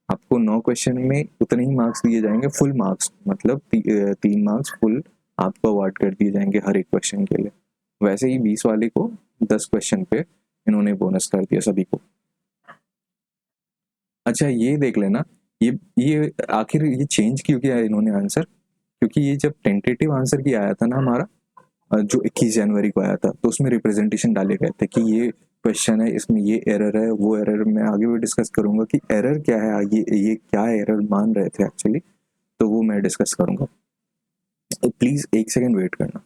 आपको 9 क्वेश्चन में उतने ही मार्क्स दिए जाएंगे, फुल मार्क्स, मतलब 3 मार्क्स फुल आपको अवार्ड कर दिए जाएंगे हर एक क्वेश्चन के लिए। वैसे ही 20 वाले को 10 क्वेश्चन पे इन्होंने बोनस कर दिया सभी को। अच्छा ये देख लेना, ये आखिर ये चेंज क्यों किया इन्होंने आंसर, क्योंकि ये जब टेंटेटिव आंसर की आया था ना हमारा, जो 21 जनवरी को आया था, तो उसमें रिप्रेजेंटेशन डाले गए थे कि ये क्वेश्चन है, इसमें ये एरर है, वो एरर। मैं आगे भी डिस्कस करूंगा कि एरर क्या है, ये क्या एरर मान रहे थे एक्चुअली, तो वो मैं डिस्कस करूंगा। तो प्लीज एक सेकेंड वेट करना।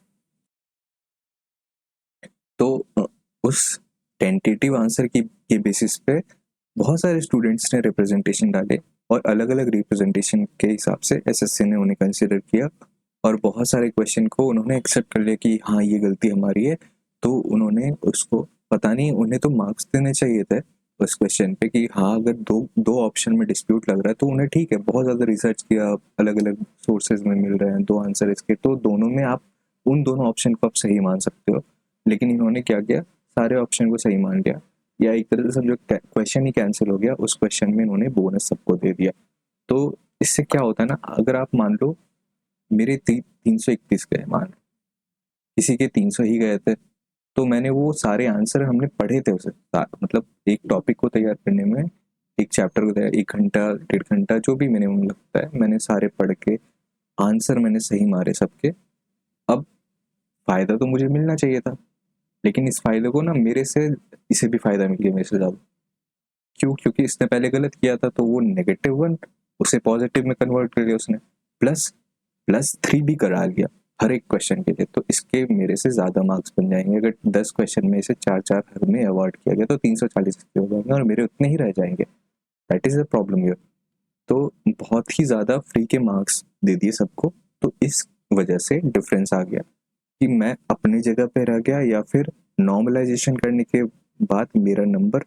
तो उस टेंटेटिव आंसर के बेसिस पे बहुत सारे स्टूडेंट्स ने रिप्रेजेंटेशन डाले और अलग अलग रिप्रेजेंटेशन के हिसाब से SSC ने उन्हें कंसिडर किया और बहुत सारे क्वेश्चन को उन्होंने एक्सेप्ट कर लिया कि हाँ ये गलती हमारी है। तो उन्होंने उसको, पता नहीं, उन्हें तो मार्क्स देने चाहिए थे उस क्वेश्चन पे कि हाँ अगर दो दो ऑप्शन में डिस्प्यूट लग रहा है तो उन्हें ठीक है, बहुत ज़्यादा रिसर्च किया, अलग अलग सोर्सेज में मिल रहे हैं 2 आंसर इसके, तो दोनों में आप उन दोनों ऑप्शन को आप सही मान सकते हो। लेकिन इन्होंने क्या किया, सारे ऑप्शन को सही मान लिया, या एक तरह से समझो क्वेश्चन ही कैंसिल हो गया, उस क्वेश्चन में इन्होंने बोनस सबको दे दिया। तो इससे क्या होता है ना, अगर आप मान लो मेरे 331 गए, मान किसी के 300 ही गए थे, तो मैंने वो सारे आंसर हमने पढ़े थे उसे, मतलब एक टॉपिक को तैयार करने में, एक चैप्टर को तैयार 1 घंटा 1.5 घंटा जो भी मिनिमम लगता है, मैंने सारे पढ़ के आंसर मैंने सही मारे सबके। अब फायदा तो मुझे मिलना चाहिए था, लेकिन इस फायदे को ना मेरे से, इसे भी फायदा मिल गया मेरे से ज़्यादा। क्यों? क्योंकि इसने पहले गलत किया था तो वो -1 उसे पॉजिटिव में कन्वर्ट कर लिया उसने, प्लस +3 भी करा लिया हर एक क्वेश्चन के लिए, तो इसके मेरे से ज़्यादा मार्क्स बन जाएंगे। अगर 10 क्वेश्चन में से 4-4 हर में अवार्ड किया गया तो 340 हो जाएंगे और मेरे उतने ही रह जाएंगे। That is the problem here. तो बहुत ही ज़्यादा फ्री के मार्क्स दे दिए सबको, तो इस वजह से डिफरेंस आ गया कि मैं अपनी जगह पे रह गया, या फिर नॉर्मलाइजेशन करने के बाद मेरा नंबर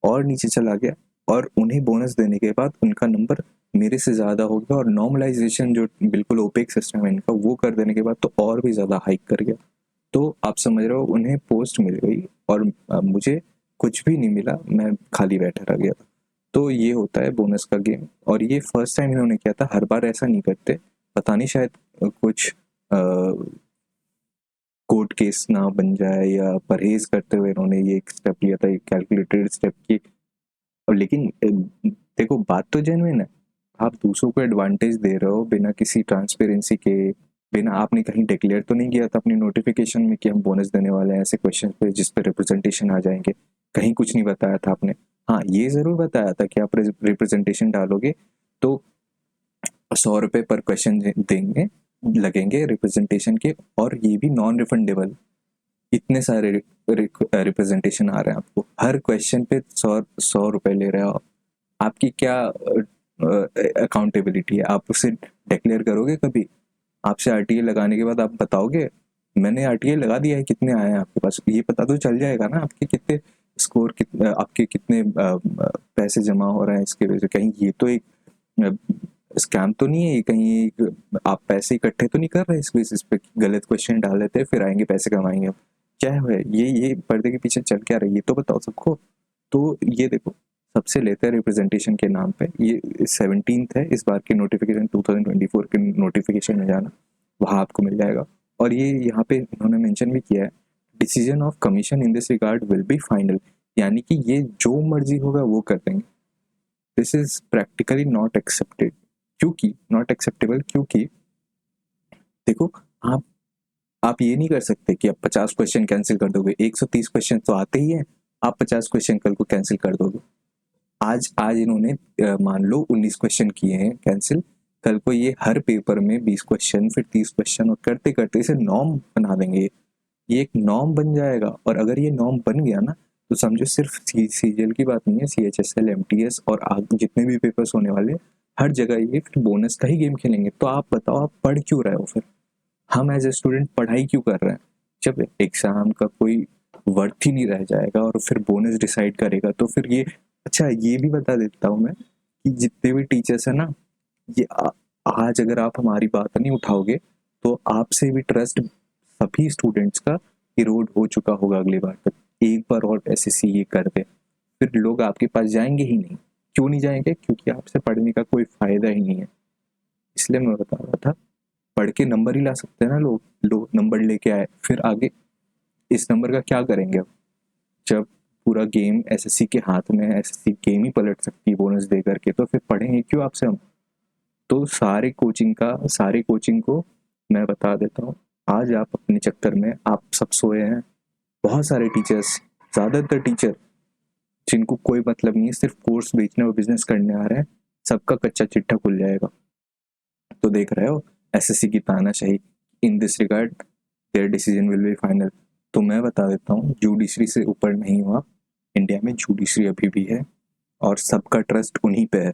और नीचे चला गया, और उन्हें बोनस देने के बाद उनका नंबर मेरे से ज़्यादा हो गया, और नॉर्मलाइजेशन जो बिल्कुल ओपेक सिस्टम है इनका, वो कर देने के बाद तो और भी ज़्यादा हाइक कर गया। तो आप समझ रहे हो, उन्हें पोस्ट मिल गई और मुझे कुछ भी नहीं मिला, मैं खाली बैठा रह गया था। तो ये होता है बोनस का गेम, और ये फर्स्ट टाइम इन्होंने किया था, हर बार ऐसा नहीं करते। पता नहीं शायद कुछ कोर्ट केस ना बन जाए, या परहेज करते हुए इन्होंने ये एक स्टेप लिया था, एक कैलकुलेटेड स्टेप की। और लेकिन देखो बात तो जेन्युइन है, आप दूसरों को एडवांटेज दे रहे हो बिना किसी ट्रांसपेरेंसी के, बिना आपने कहीं डिक्लेयर तो नहीं किया था अपनी नोटिफिकेशन में कि हम बोनस देने वाले हैं ऐसे क्वेश्चन पे जिस पे रिप्रेजेंटेशन आ जाएंगे, कहीं कुछ नहीं बताया था आपने। हाँ ये जरूर बताया था कि आप रिप्रेजेंटेशन डालोगे तो 100 रुपये पर क्वेश्चन देंगे लगेंगे रिप्रेजेंटेशन के, और ये भी नॉन रिफंडेबल। इतने सारे रिप्रेजेंटेशन आ रहे हैं आपको, हर क्वेश्चन पे 100 रुपये ले रहे हो आप। आपकी क्या अकाउंटेबिलिटी है? आप उसे डिक्लेयर करोगे कभी? आपसे आरटीए लगाने के बाद आप बताओगे मैंने आरटीए लगा दिया है, कितने आए हैं आपके पास? ये पता तो चल जाएगा ना आपके कितने स्कोर, कितने आपके कितने पैसे जमा हो रहे हैं इसके वजह से। कहीं ये तो एक स्कैम तो नहीं है कहीं, एक आप पैसे इकट्ठे तो नहीं कर रहे इस बेसिस पे गलत क्वेश्चन डाल लेते हैं फिर आएंगे पैसे कमाएंगे? क्या है ये पर्दे के पीछे चल क्या रहा है ये तो बताओ सबको। तो ये देखो सबसे लेते हैं रिप्रेजेंटेशन के नाम पे, ये 17th है इस बार की नोटिफिकेशन, 2024 के नोटिफिकेशन में जाना, वहाँ आपको मिल जाएगा। और ये यहाँ पे इन्होंने मेंशन भी किया है, decision of commission in this regard will be final, यानी कि ये जो मर्जी होगा वो कर देंगे। This is practically not accepted, क्योंकि नॉट एक्सेप्टेबल क्योंकि देखो आप ये नहीं कर सकते कि आप 50 क्वेश्चन कैंसिल कर दोगे, 130 क्वेश्चन तो आते ही है, आप 50 क्वेश्चन कल को कैंसिल कर दोगे। आज इन्होंने मान लो 19 क्वेश्चन किए हैं कैंसिल, कल को ये हर पेपर में 20 क्वेश्चन फिर 30 क्वेश्चन, और करते करते इसे नॉर्म बना देंगे, ये एक नॉर्म बन जाएगा। और अगर ये नॉर्म बन गया ना तो समझो सिर्फ सीजीएल की बात नहीं है, सीएचएसएल, एमटीएस और आगे जितने भी पेपर्स होने वाले हर जगह ये फिर बोनस का ही गेम खेलेंगे। तो आप बताओ आप पढ़ क्यों रहे हो फिर? हम एज ए स्टूडेंट पढ़ाई क्यों कर रहे हैं जब एग्जाम का कोई वर्थ ही नहीं रह जाएगा और फिर बोनस डिसाइड करेगा? तो फिर ये अच्छा ये भी बता देता हूँ मैं कि जितने भी टीचर्स हैं ना, ये आज अगर आप हमारी बात नहीं उठाओगे तो आपसे भी ट्रस्ट सभी स्टूडेंट्स का इरोड हो चुका होगा अगली बार तक। एक बार और एसएससी ये कर दे फिर लोग आपके पास जाएंगे ही नहीं। क्यों नहीं जाएंगे? क्योंकि आपसे पढ़ने का कोई फायदा ही नहीं है। इसलिए मैं बता रहा था पढ़ के नंबर ही ला सकते हैं ना लोग नंबर लेके आए, फिर आगे इस नंबर का क्या करेंगे अब जब पूरा गेम एसएससी के हाथ में है, एसएससी गेम ही पलट सकती है बोनस दे करके, तो फिर पढ़ेंगे क्यों आपसे हम? तो सारे कोचिंग को मैं बता देता हूँ, आज आप अपने चक्कर में आप सब सोए हैं। बहुत सारे टीचर्स, ज़्यादातर टीचर जिनको कोई मतलब नहीं है, सिर्फ कोर्स बेचने और बिजनेस करने आ रहे हैं, सबका कच्चा चिट्ठा खुल जाएगा। तो देख रहे हो एसएससी की तानाशाही, in this regard there decision will be final. तो मैं बता देता हूँ जुडिशरी से ऊपर नहीं हुआ, इंडिया में जुडिशरी अभी भी है और सबका ट्रस्ट उन्हीं पे है।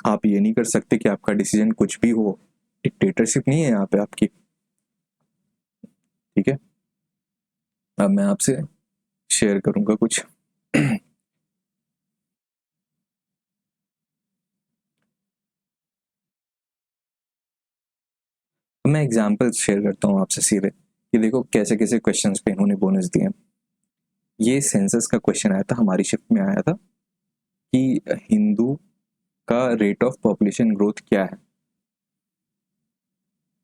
आप ये नहीं कर सकते कि आपका डिसीजन कुछ भी हो, डिक्टेटरशिप नहीं है यहाँ पे आपकी। ठीक है, अब मैं आपसे शेयर करूंगा कुछ मैं एग्जाम्पल शेयर करता हूँ आपसे सीधे कि देखो कैसे कैसे क्वेश्चंस पे इन्होंने बोनस दिए। ये सेंसस का क्वेश्चन आया था, हमारी शिफ्ट में आया था कि हिंदू का रेट ऑफ पॉपुलेशन ग्रोथ क्या है।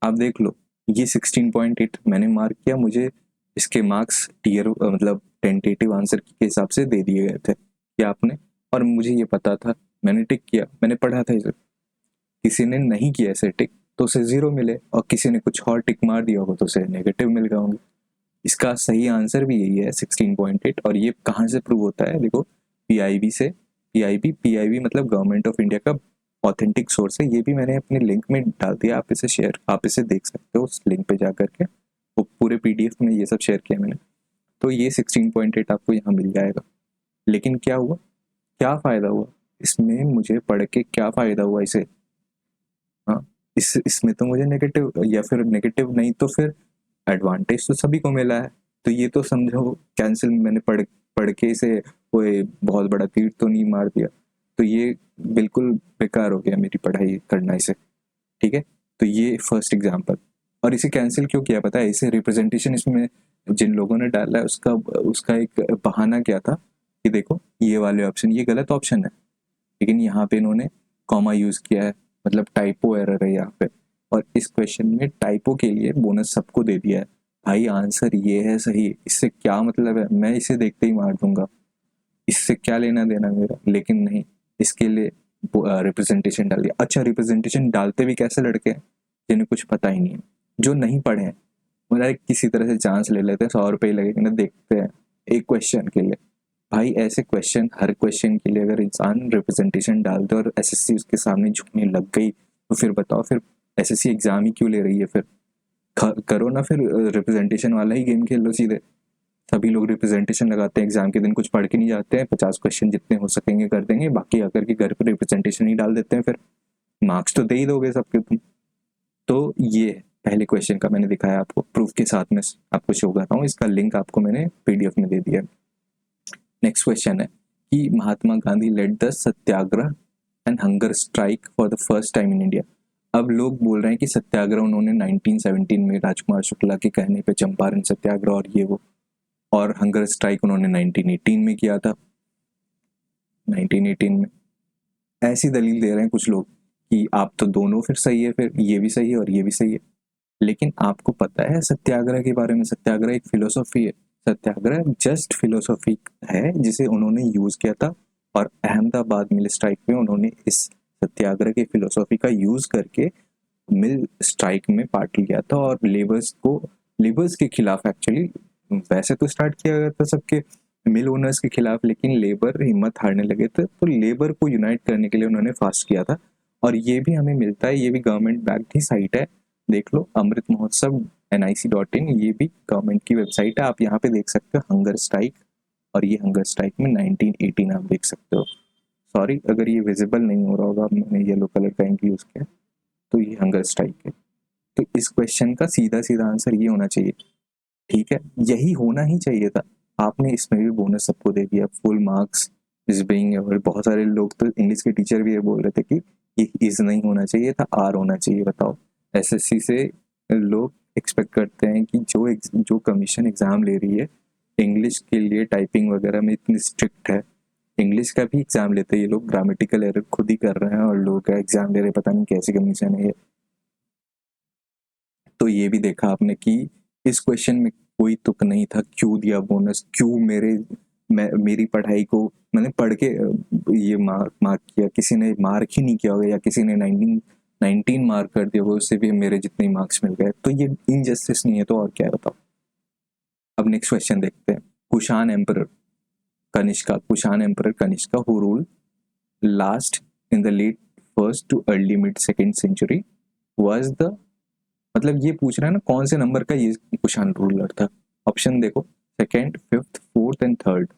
आप देख लो, ये 16.8 मैंने मार्क किया, मुझे इसके मार्क्स टीयर मतलब टेंटेटिव आंसर के हिसाब से दे दिए गए थे कि आपने, और मुझे ये पता था, मैंने टिक किया, मैंने पढ़ा था इसे। किसी ने नहीं किया ऐसे टिक तो उसे 0 मिले, और किसी ने कुछ और टिक मार दिया होगा तो उसे नेगेटिव मिल गए होंगे। इसका सही आंसर भी यही है 16.8। और ये कहाँ से प्रूव होता है? देखो पीआईबी से, पीआईबी मतलब गवर्नमेंट ऑफ इंडिया का ऑथेंटिक सोर्स है। ये भी मैंने अपने लिंक में डाल दिया, आप इसे देख सकते हो उस लिंक पे जा करके, वो पूरे पीडीएफ में ये सब शेयर किया मैंने। तो ये 16.8 आपको यहाँ मिल जाएगा। लेकिन क्या हुआ, क्या फ़ायदा हुआ इसमें? मुझे पढ़ के क्या फ़ायदा हुआ इसे? हाँ, इसमें तो मुझे नेगेटिव, या फिर नेगेटिव नहीं तो फिर एडवांटेज तो सभी को मिला है। तो ये तो समझो कैंसिल, मैंने पढ़ के इसे कोई बहुत बड़ा तीर तो नहीं मार दिया, तो ये बिल्कुल बेकार हो गया मेरी पढ़ाई करना इसे। ठीक है, तो ये फर्स्ट एग्जांपल। और इसे कैंसिल क्यों किया पता है? इसे रिप्रेजेंटेशन इसमें जिन लोगों ने डाला है उसका उसका एक बहाना क्या था कि देखो ये वाले ऑप्शन, ये गलत ऑप्शन है, लेकिन यहाँ पे इन्होंने कॉमा यूज किया है, मतलब टाइपो एरर है यहाँ पे, और इस क्वेश्चन में टाइपो के लिए बोनस सबको दे दिया है। भाई आंसर ये है सही, इससे क्या मतलब है, मैं इसे देखते ही मार दूंगा, इससे क्या लेना देना मेरा। लेकिन नहीं, इसके लिए रिप्रेजेंटेशन डाल दिया। अच्छा, रिप्रेजेंटेशन डालते भी कैसे लड़के हैं जिन्हें कुछ पता ही नहीं है, जो नहीं पढ़े हैं, मतलब किसी तरह से चांस ले लेते हैं, 100 रुपये लगेंगे ना, देखते हैं एक क्वेश्चन के लिए। भाई ऐसे क्वेश्चन, हर क्वेश्चन के लिए अगर इंसान रिप्रेजेंटेशन डाल दे और एसएससी उसके सामने झुकने लग गई, तो फिर बताओ, फिर एसएससी एग्जाम ही क्यों ले रही है? फिर करो ना, फिर रिप्रेजेंटेशन वाला ही गेम खेल लो सीधे। सभी लोग रिप्रेजेंटेशन लगाते हैं, एग्जाम के दिन कुछ पढ़ के नहीं जाते हैं, 50 क्वेश्चन जितने हो सकेंगे कर देंगे, बाकी आकर के घर पर रिप्रेजेंटेशन ही डाल देते हैं, फिर मार्क्स तो दे ही दोगे सबके तुम। तो ये पहले क्वेश्चन का मैंने दिखाया आपको, प्रूफ के साथ में आपको शो कर रहा हूँ, इसका लिंक आपको मैंने पीडीएफ में दे दिया। नेक्स्ट क्वेश्चन है कि Mahatma Gandhi led the satyagraha and hunger strike for the first time in India. अब लोग बोल रहे हैं कि सत्याग्रह उन्होंने 1917 में राजकुमार शुक्ला के कहने पे चंपारण सत्याग्रह और ये वो, और हंगर स्ट्राइक उन्होंने 1918 में किया था। 1918 में ऐसी दलील दे रहे हैं कुछ लोग कि आप तो दोनों फिर सही है, फिर ये भी सही है और ये भी सही है। लेकिन आपको पता है सत्याग्रह के बारे में? सत्याग्रह एक फिलोसॉफी है, सत्याग्रह जस्ट फिलोसॉफी है जिसे उन्होंने यूज किया था, और अहमदाबाद मिल स्ट्राइक में उन्होंने इस सत्याग्रह के फिलोसॉफी का यूज करके मिल स्ट्राइक में पार्ट लिया था, और लेबर्स के खिलाफ एक्चुअली, वैसे तो स्टार्ट किया गया था सबके मिल ओनर्स के खिलाफ, लेकिन लेबर हिम्मत हारने लगे थे, तो लेबर को यूनाइट करने के लिए उन्होंने फास्ट किया था। और ये भी हमें मिलता है, ये भी गवर्नमेंट बैक्ड ही साइट है, देख लो, अमृत महोत्सव nic.in, ये भी गवर्नमेंट की वेबसाइट है, आप यहाँ पे देख सकते हो हंगर स्ट्राइक, और ये हंगर स्ट्राइक में 1918 आप देख सकते हो। सॉरी अगर ये विजिबल नहीं हो रहा होगा, मैंने येलो कलर का इंक यूज किया, तो ये हंगर स्ट्राइक है। तो इस क्वेश्चन का सीधा सीधा आंसर ये होना चाहिए, ठीक है, यही होना ही चाहिए था। आपने इसमें भी बोनस सबको दे दिया, फुल मार्क्स इज बीइंग, और बहुत सारे लोग तो इंग्लिश के टीचर भी ये बोल रहे थे कि ये इज नहीं होना चाहिए था, आर होना चाहिए। बताओ, एसएससी से लोग एक्सपेक्ट करते हैं कि जो कमीशन एग्जाम ले रही है इंग्लिश के लिए, टाइपिंग वगैरह में इतनी स्ट्रिक्ट है, इंग्लिश का भी एग्जाम लेते हैं ये लोग, ग्रामेटिकल एरर खुद ही कर रहे हैं और लोग का एग्जाम ले रहे, पता नहीं कैसी कमीशन है ये। तो ये भी देखा आपने कि इस क्वेश्चन में कोई तुक नहीं था, क्यों दिया बोनस, क्यों मेरी पढ़ाई को मैंने पढ़ के ये मार्क किया, किसी ने मार्क ही नहीं किया होगा, या किसी ने 19 मार्क कर दिया होगा, उससे भी मेरे जितने मार्क्स मिल गए, तो ये इनजस्टिस नहीं है तो और क्या है बताओ। अब नेक्स्ट क्वेश्चन देखते हैं। Kushan emperor Kanishka who rule last in the late first to early mid second century was the, मतलब ये पूछ रहा है ना कौन से नंबर का ये कुषाण रूलर था। ऑप्शन देखो, second, fifth, fourth and third.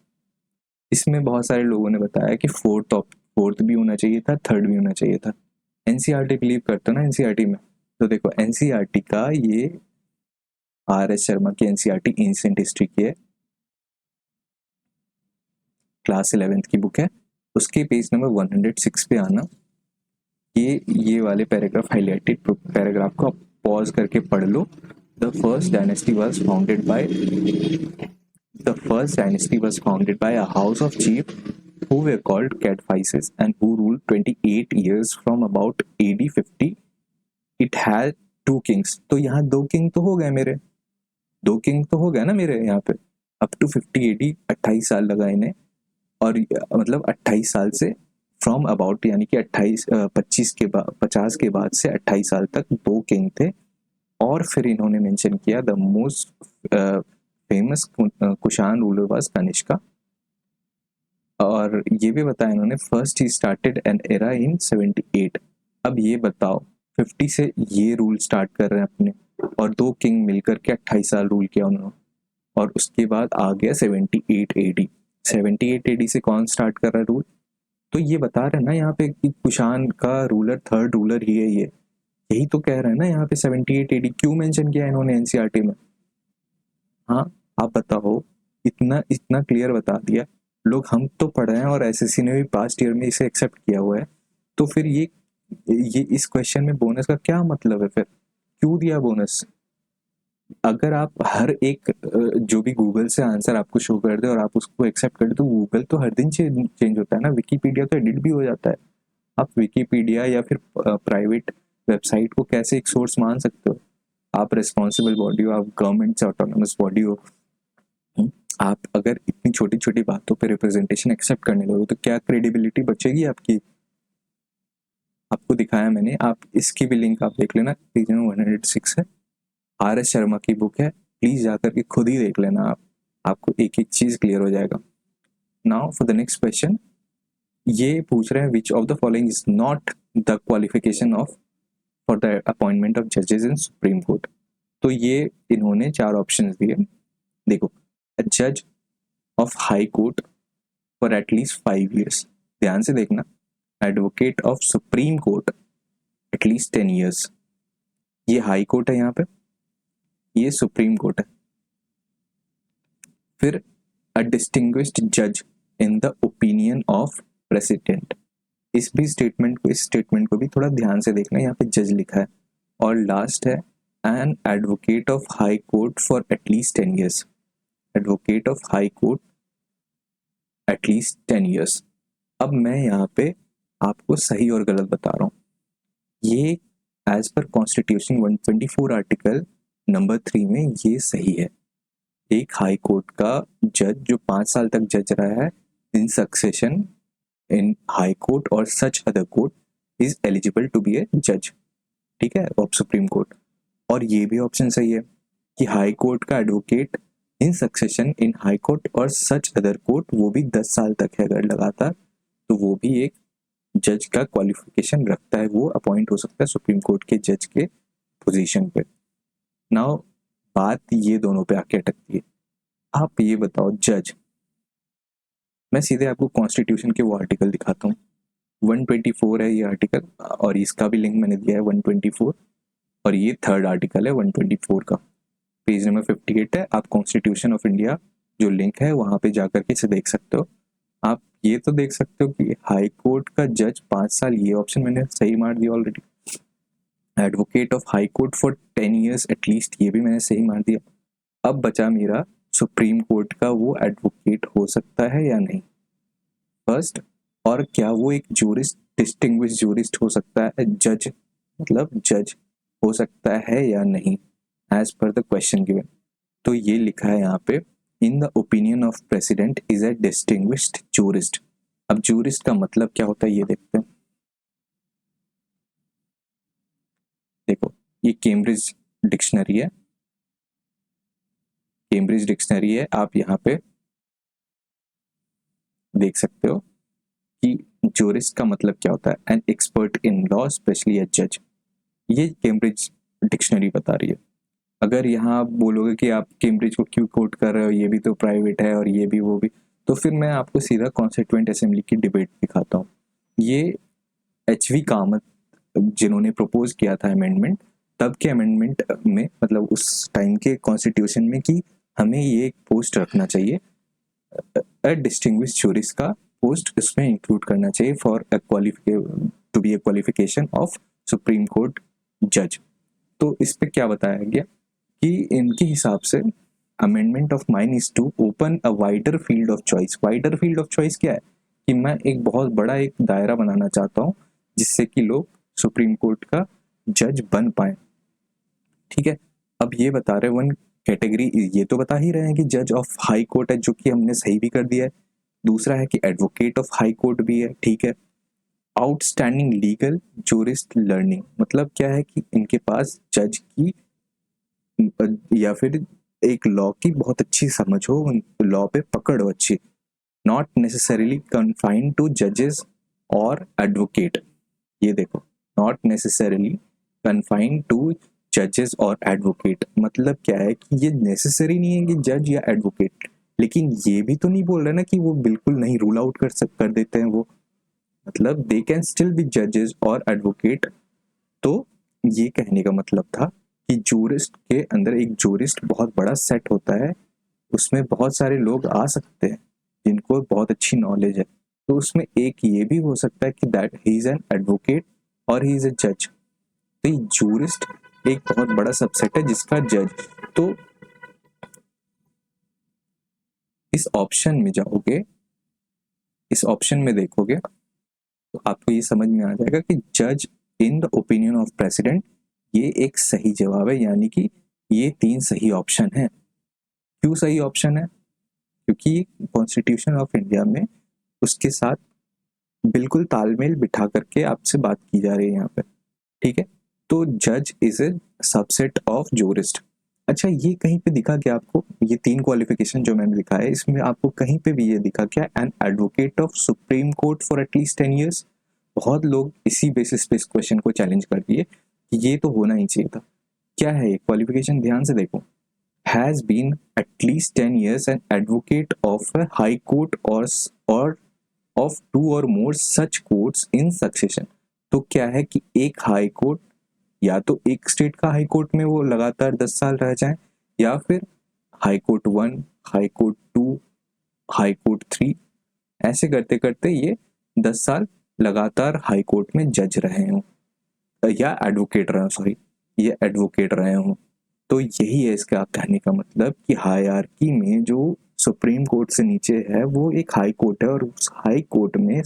इसमें बहुत सारे लोगों ने बताया कि फोर्थ भी होना चाहिए था, थर्ड भी होना चाहिए था। एनसीईआरटी बिलीव करते हो ना एनसीईआरटी में, तो देखो एनसीईआरटी का ये आर.एस. शर्मा की एनसीईआरटी एंशिएंट हिस्ट्री की है, क्लास 11th की बुक है, उसके पेज नंबर 106 पे आना, ये वाले पैराग्राफ, हाईलाइटेड पैराग्राफ को पॉज करके पढ़ लो। The first dynasty was founded by a house of chiefs who were called Cadphises and who ruled 28 years from about AD 50. It had 2 kings. तो यहाँ 2 किंग तो हो गए मेरे, 2 किंग तो हो गया ना मेरे यहाँ पे, अप टू 50 AD, 28 साल लगा इन्हें, और मतलब 28 साल से फ्रॉम अबाउट, यानी कि 50 के बाद से 28 साल तक 2 किंग थे। और फिर इन्होंने मेंशन किया the most famous Kushan ruler was Kanishka, और ये भी बताया इन्होंने first he started an era in 78। अब ये बताओ 50 से ये रूल स्टार्ट कर रहे हैं अपने, और 2 किंग मिलकर के 28 साल रूल किया उन्होंने, और उसके बाद आ गया 78 एडी। 78 एडी से कौन स्टार्ट कर रहा है रूल? तो ये बता रहे हैं ना यहाँ पे कि कुषाण का रूलर थर्ड रूलर ही है ये, यही तो कह रहे हैं ना यहाँ पे। 78 एडी क्यों मेंशन किया इन्होंने एनसीईआरटी में? हाँ आप बताओ, इतना क्लियर बता दिया, लोग हम तो पढ़ रहे हैं और एसएससी ने भी पास्ट ईयर में इसे एक्सेप्ट किया हुआ है, तो फिर ये इस क्वेश्चन में बोनस का क्या मतलब है? फिर क्यों दिया बोनस? अगर आप हर एक जो भी गूगल से आंसर आपको शो कर दे और आप उसको एक्सेप्ट कर दे, तो गूगल तो हर दिन चेंज होता है ना, विकीपीडिया तो एडिट भी हो जाता है। आप विकीपीडिया या फिर प्राइवेट वेबसाइट को कैसे एक सोर्स मान सकते हो? आप रिस्पॉन्सिबल बॉडी हो, आप गवर्नमेंट से ऑटोनोमस बॉडी हो, आप अगर इतनी छोटी छोटी बातों पे रिप्रेजेंटेशन एक्सेप्ट करने लगो तो क्या क्रेडिबिलिटी बचेगी आपकी? आपको दिखाया मैंने, आप इसकी भी लिंक आप देख लेना, पेज नंबर 106 है, आर एस शर्मा की बुक है, प्लीज जाकर के खुद ही देख लेना आप, आपको एक एक चीज क्लियर हो जाएगा। Now for the next question, ये पूछ रहे हैं which of the following is not the qualification of for the appointment of जजेस इन सुप्रीम कोर्ट। तो ये इन्होंने 4 ऑप्शंस दिए। देखो, अ जज of high court for at least 5 years, ध्यान से देखना, advocate of supreme court at least 10 years, ये हाई कोर्ट है, यहाँ पे ये सुप्रीम कोर्ट है। फिर अ डिस्टिंग्विश्ड जज in the opinion of president, इस स्टेटमेंट को भी थोड़ा ध्यान से देखना, यहाँ पे जज लिखा है। और लास्ट है N advocate of high court for at least 10 years, advocate of high court at least 10 years। अब मैं यहाँ पे आपको सही और गलत बता रहा हूँ। ये as per constitution 124 article number 3 में ये सही है। एक हाई कोर्ट का जज जो 5 साल तक जज रहा है in succession in high court और such other court is eligible to be a जज, ठीक है, ऑफ सुप्रीम कोर्ट। और ये भी ऑप्शन सही है कि हाई कोर्ट का advocate in succession in high court और सच अदर कोर्ट वो भी 10 साल तक है अगर लगातार, तो वो भी एक जज का क्वालिफिकेशन रखता है, वो अपॉइंट हो सकता है सुप्रीम कोर्ट के जज के पोजीशन पे। नाउ बात ये दोनों पे आके अटकती है। आप ये बताओ जज, मैं सीधे आपको कॉन्स्टिट्यूशन के वो आर्टिकल दिखाता हूँ, 124 है ये आर्टिकल, और इसका भी लिंक मैंने दिया है 124, और ये 3rd आर्टिकल है 124 का, पेज नंबर 58 है। आप कॉन्स्टिट्यूशन ऑफ इंडिया जो लिंक है वहां पे जाकर के इसे देख सकते हो। आप ये तो देख सकते हो कि हाई कोर्ट का जज 5 साल, ये ऑप्शन मैंने सही मार दिया already. Advocate of high court for 10 years at least, ये भी मैंने सही मार दिया। अब बचा मेरा सुप्रीम कोर्ट का वो एडवोकेट हो सकता है या नहीं, फर्स्ट, और क्या वो एक जूरिस्ट डिस्टिंग्विश जूरिस्ट हो सकता है, जज मतलब जज हो सकता है या नहीं as per the question given. तो ये लिखा है यहाँ पे, in the opinion of president is a distinguished jurist. अब जूरिस्ट का मतलब क्या होता है ये देखते हैं। देखो, ये कैम्ब्रिज डिक्शनरी है, कैम्ब्रिज डिक्शनरी है, आप यहाँ पे देख सकते हो कि जूरिस्ट का मतलब क्या होता है, an expert in law specially a जज, ये कैम्ब्रिज डिक्शनरी बता रही है। अगर यहाँ आप बोलोगे कि आप कैम्ब्रिज को क्यों कोट कर रहे हो, ये भी तो प्राइवेट है और ये भी वो भी, तो फिर मैं आपको सीधा कॉन्स्टिट्यूएंट असेंबली की डिबेट दिखाता हूँ। ये एच.वी. कामत जिन्होंने प्रपोज किया था अमेंडमेंट, तब के अमेंडमेंट में मतलब उस टाइम के कॉन्स्टिट्यूशन में कि हमें ये एक पोस्ट रखना चाहिए, डिस्टिंग्विश्ड जूरिस्ट का पोस्ट इसमें इंक्लूड करना चाहिए for to be a qualification of supreme court जज। तो इस पे क्या बताया गया कि इनके हिसाब से amendment of mine is to open a wider field of choice. Wider field of choice क्या है कि मैं एक बहुत बड़ा एक दायरा बनाना चाहता हूँ जिससे कि लोग सुप्रीम कोर्ट का जज बन पाए, ठीक है। अब ये बता रहे वन कैटेगरी, ये तो बता ही रहे हैं कि जज ऑफ हाई कोर्ट है, जो कि हमने सही भी कर दिया है। दूसरा है कि एडवोकेट ऑफ हाई कोर्ट भी है, ठीक है। आउटस्टैंडिंग लीगल जूरिस्ट लर्निंग, मतलब क्या है कि इनके पास जज की या फिर एक लॉ की बहुत अच्छी समझ हो, लॉ पे पकड़ हो अच्छी, नॉट नेसेसरीली कन्फाइंड टू जजेस और एडवोकेट। ये देखो, नॉट नेसेसरीली कन्फाइंड टू जजेस और एडवोकेट, मतलब क्या है कि ये नेसेसरी नहीं है कि जज या एडवोकेट, लेकिन ये भी तो नहीं बोल रहे ना कि वो बिल्कुल नहीं रूल आउट कर देते हैं वो, मतलब दे कैन स्टिल बी जजेस और एडवोकेट। तो ये कहने का मतलब था कि जूरिस्ट के अंदर एक जूरिस्ट बहुत बड़ा सेट होता है, उसमें बहुत सारे लोग आ सकते हैं जिनको बहुत अच्छी नॉलेज है, तो उसमें एक ये भी हो सकता है कि that he is an advocate और ही इज ए जज। तो जूरिस्ट एक बहुत बड़ा सबसेट है जिसका जज। तो इस ऑप्शन में जाओगे, इस ऑप्शन में देखोगे तो आपको ये समझ में आ जाएगा कि जज in the opinion of president ये एक सही जवाब है, यानी कि ये 3 सही ऑप्शन है। क्यों सही ऑप्शन है? क्योंकि कॉन्स्टिट्यूशन ऑफ इंडिया में उसके साथ बिल्कुल तालमेल बिठा करके आपसे बात की जा रही है यहाँ पे, ठीक है। तो जज is a subset of jurist. अच्छा, ये कहीं पे दिखा क्या आपको? ये 3 क्वालिफिकेशन जो मैंने लिखा है, इसमें आपको कहीं पे भी ये दिखा क्या? N advocate of supreme court for at least 10 years। बहुत लोग इसी बेसिस पे इस क्वेश्चन को चैलेंज कर दिए कि ये तो होना ही चाहिए था। क्या है ये क्वालिफिकेशन? ध्यान से देखो। Has been at least 10 years an advocate of a high court or of 2 or more such courts in succession। तो क्या है कि एक हाई कोर्ट, या तो एक स्टेट का हाई कोर्ट में वो लगातार 10 साल रह जाए, या फिर high court 1, high court 2, high court 3, ऐसे करते करते ये 10 साल लगातार हाई कोर्ट में जज रहे हों, या एडवोकेट रहे, सॉरी, ये एडवोकेट रहे हों। तो यही है इसका कहने का मतलब कि हायरार्की में जो सुप्रीम कोर्ट से नीचे है वो एक हाई कोर्ट है, और उस हाई कोर्ट में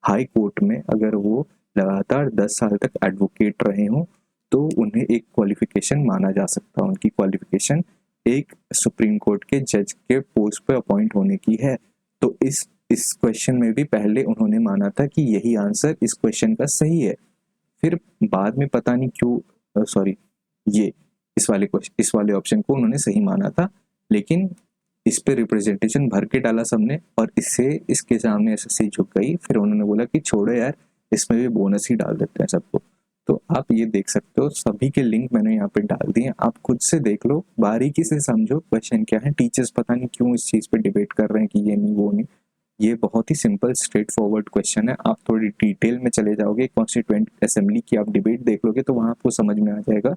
हाई कोर्ट में अगर वो लगातार 10 साल तक एडवोकेट रहे हों तो उन्हें एक क्वालिफिकेशन माना जा सकता है। उनकी क्वालिफिकेशन एक सुप्रीम कोर्ट के जज के पोस्ट पे अपॉइंट होने की है। तो इस क्वेश्चन में भी पहले उन्होंने माना था कि यही आंसर इस क्वेश्चन का सही है। फिर बाद में पता नहीं क्यों, सॉरी, ये इस वाले ऑप्शन को उन्होंने सही माना था, लेकिन इस पे रिप्रेजेंटेशन भर के डाला सबने, और इसके सामने एसएससी झुक गई। फिर उन्होंने बोला कि छोड़ो यार, इसमें भी बोनस ही डाल देते हैं सबको। तो आप ये देख सकते हो, सभी के लिंक मैंने यहाँ पे डाल दिए, आप खुद से देख लो, बारीकी से समझो क्वेश्चन क्या है। टीचर्स पता नहीं क्यों इस चीज़ पे डिबेट कर रहे हैं कि ये नहीं वो नहीं। ये बहुत ही सिंपल स्ट्रेट फॉरवर्ड क्वेश्चन है। आप थोड़ी डिटेल में चले जाओगे, कॉन्स्टिट्यूएंट असेंबली की आप डिबेट देख लोगे तो वहाँ आपको समझ में आ जाएगा।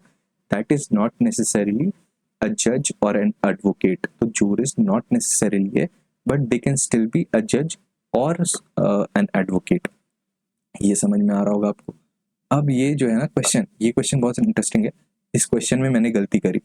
That is not necessarily a judge or an advocate। तो jurist not necessarily है, but they can still be a judge or an advocate। ये समझ में आ रहा होगा आपको। अब ये जो है ना क्वेश्चन, ये क्वेश्चन बहुत इंटरेस्टिंग है। इस क्वेश्चन में मैंने गलती करी।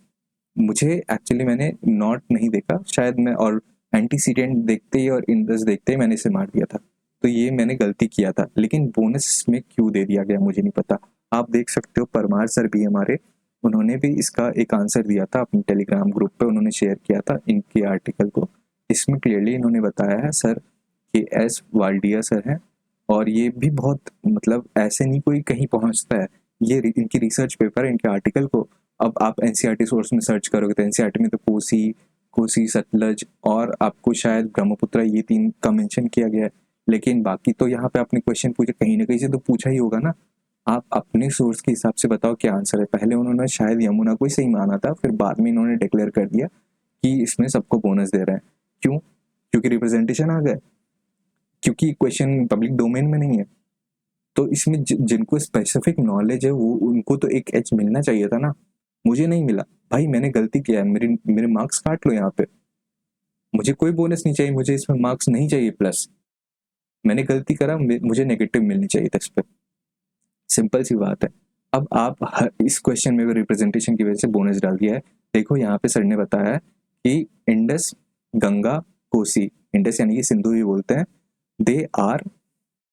मुझे एक्चुअली मैंने नॉट नहीं देखा शायद, मैं और एंटीसीडेंट देखते ही और इंडस देखते ही मैंने इसे मार दिया था। तो ये मैंने गलती किया था, लेकिन बोनस में क्यों दे दिया गया मुझे नहीं पता। आप देख सकते हो, परमार सर भी हमारे, उन्होंने भी इसका एक आंसर दिया था अपने टेलीग्राम ग्रुप पे, उन्होंने शेयर किया था इनके आर्टिकल को। इसमें क्लियरली इन्होंने बताया है सर कि एस वाल्डिया सर हैं, और ये भी बहुत मतलब ऐसे नहीं कोई कहीं पहुंचता है, ये इनकी रिसर्च पेपर है, इनके आर्टिकल को अब आप एनसीईआरटी सोर्स में सर्च करोगे तो एनसीईआरटी में तो कोसी सतलज और आपको शायद ब्रह्मपुत्र, ये 3 का मेंशन किया गया है। लेकिन बाकी तो यहाँ पे आपने क्वेश्चन पूछा, कहीं ना कहीं से तो पूछा ही होगा ना। आप अपने सोर्स के हिसाब से बताओ क्या आंसर है। पहले उन्होंने शायद यमुना को ही सही माना था, फिर बाद में इन्होंने डिक्लेयर कर दिया कि इसमें सबको बोनस दे रहे हैं। क्यों? क्योंकि रिप्रेजेंटेशन आ गया, क्योंकि क्वेश्चन पब्लिक डोमेन में नहीं है। तो इसमें जिनको स्पेसिफिक नॉलेज है वो, उनको तो एक एज मिलना चाहिए था ना। मुझे नहीं मिला भाई, मैंने गलती किया है, मेरे मार्क्स काट लो यहाँ पे। मुझे कोई बोनस नहीं चाहिए, मुझे इसमें मार्क्स नहीं चाहिए प्लस। मैंने गलती करा, मुझे नेगेटिव मिलनी चाहिए था इस पर। सिंपल सी बात है। अब आप इस क्वेश्चन में भी रिप्रेजेंटेशन की वजह से बोनस डाल दिया है। देखो यहाँ पे सर ने बताया है कि इंडस, गंगा, कोसी, इंडस यानी कि सिंधु भी बोलते हैं, they are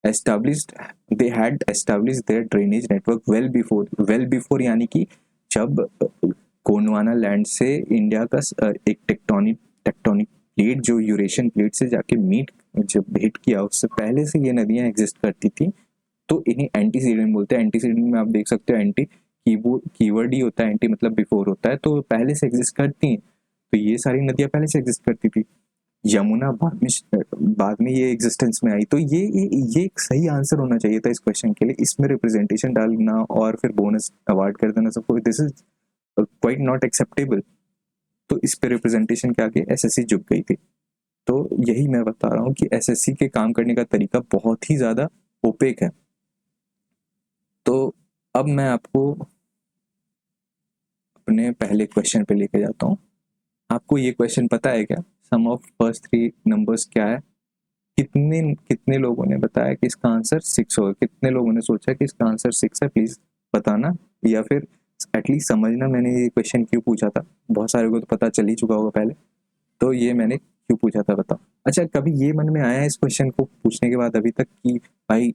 established they had established their drainage network well before यानी कि जब गोंडवाना लैंड से इंडिया का एक टेक्टोनिक प्लेट जो यूरेशियन प्लेट से जाके मीट जब भेंट किया, उससे पहले से ये नदियां एग्जिस्ट करती थी। तो इन्हें एंटीसीडेंट बोलते हैं। एंटीसीडेंट में आप देख सकते हो, एंटी कीवर्ड ही होता है, एंटी मतलब बिफोर होता है, तो पहले से एग्जिस्ट करती हैं। तो ये सारी नदियां पहले से एग्जिस्ट करती थी। यमुना बाद में ये एग्जिस्टेंस में आई। तो ये एक सही आंसर होना चाहिए था इस क्वेश्चन के लिए। इसमें रिप्रेजेंटेशन डालना और फिर बोनस अवार्ड कर देना सबको, this is quite not acceptable. तो इस पे रिप्रेजेंटेशन के आगे एसएससी झुक गई थी। तो यही मैं बता रहा हूँ कि एसएससी के काम करने का तरीका बहुत ही ज्यादा ओपेक है। तो अब मैं आपको अपने पहले क्वेश्चन पे लेके जाता हूँ। आपको ये क्वेश्चन पता है क्या? सम ऑफ फर्स्ट 3 नंबर्स क्या है? कितने कितने लोगों ने बताया कि इसका आंसर 6 होगा? कितने लोगों ने सोचा कि इसका आंसर 6 है? प्लीज बताना, या फिर एटलीस्ट समझना मैंने ये क्वेश्चन क्यों पूछा था। बहुत सारे को तो पता चल ही चुका होगा पहले, तो ये मैंने क्यों पूछा था बताओ। अच्छा, कभी ये मन में आया इस क्वेश्चन को पूछने के बाद अभी तक कि भाई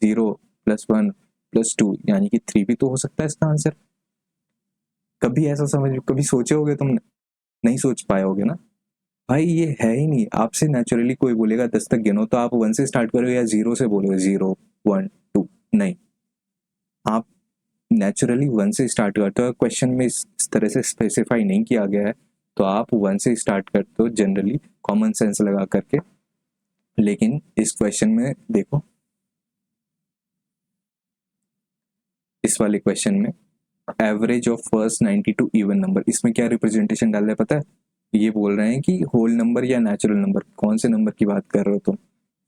0 + 1 + 2 यानी कि 3 भी तो हो सकता है इसका आंसर? कभी ऐसा समझ कभी सोचे होगे तुमने? नहीं सोच पाए होगे ना भाई, ये है ही नहीं। आपसे नेचुरली कोई बोलेगा 10 तक गिनो तो आप 1 से स्टार्ट करोगे या 0 से बोलोगे, 0 1 2? नहीं, आप नेचुरली 1 से स्टार्ट करते हो। क्वेश्चन में इस तरह से स्पेसिफाई नहीं किया गया है तो आप 1 से स्टार्ट करते हो जनरली, कॉमन सेंस लगा करके। लेकिन इस क्वेश्चन में देखो, इस वाले क्वेश्चन में average of first 92 even number, इसमें क्या रिप्रेजेंटेशन डाल रहा है पता है? ये बोल रहे हैं कि होल नंबर या नेचुरल नंबर, कौन से नंबर की बात कर रहे हो तुम,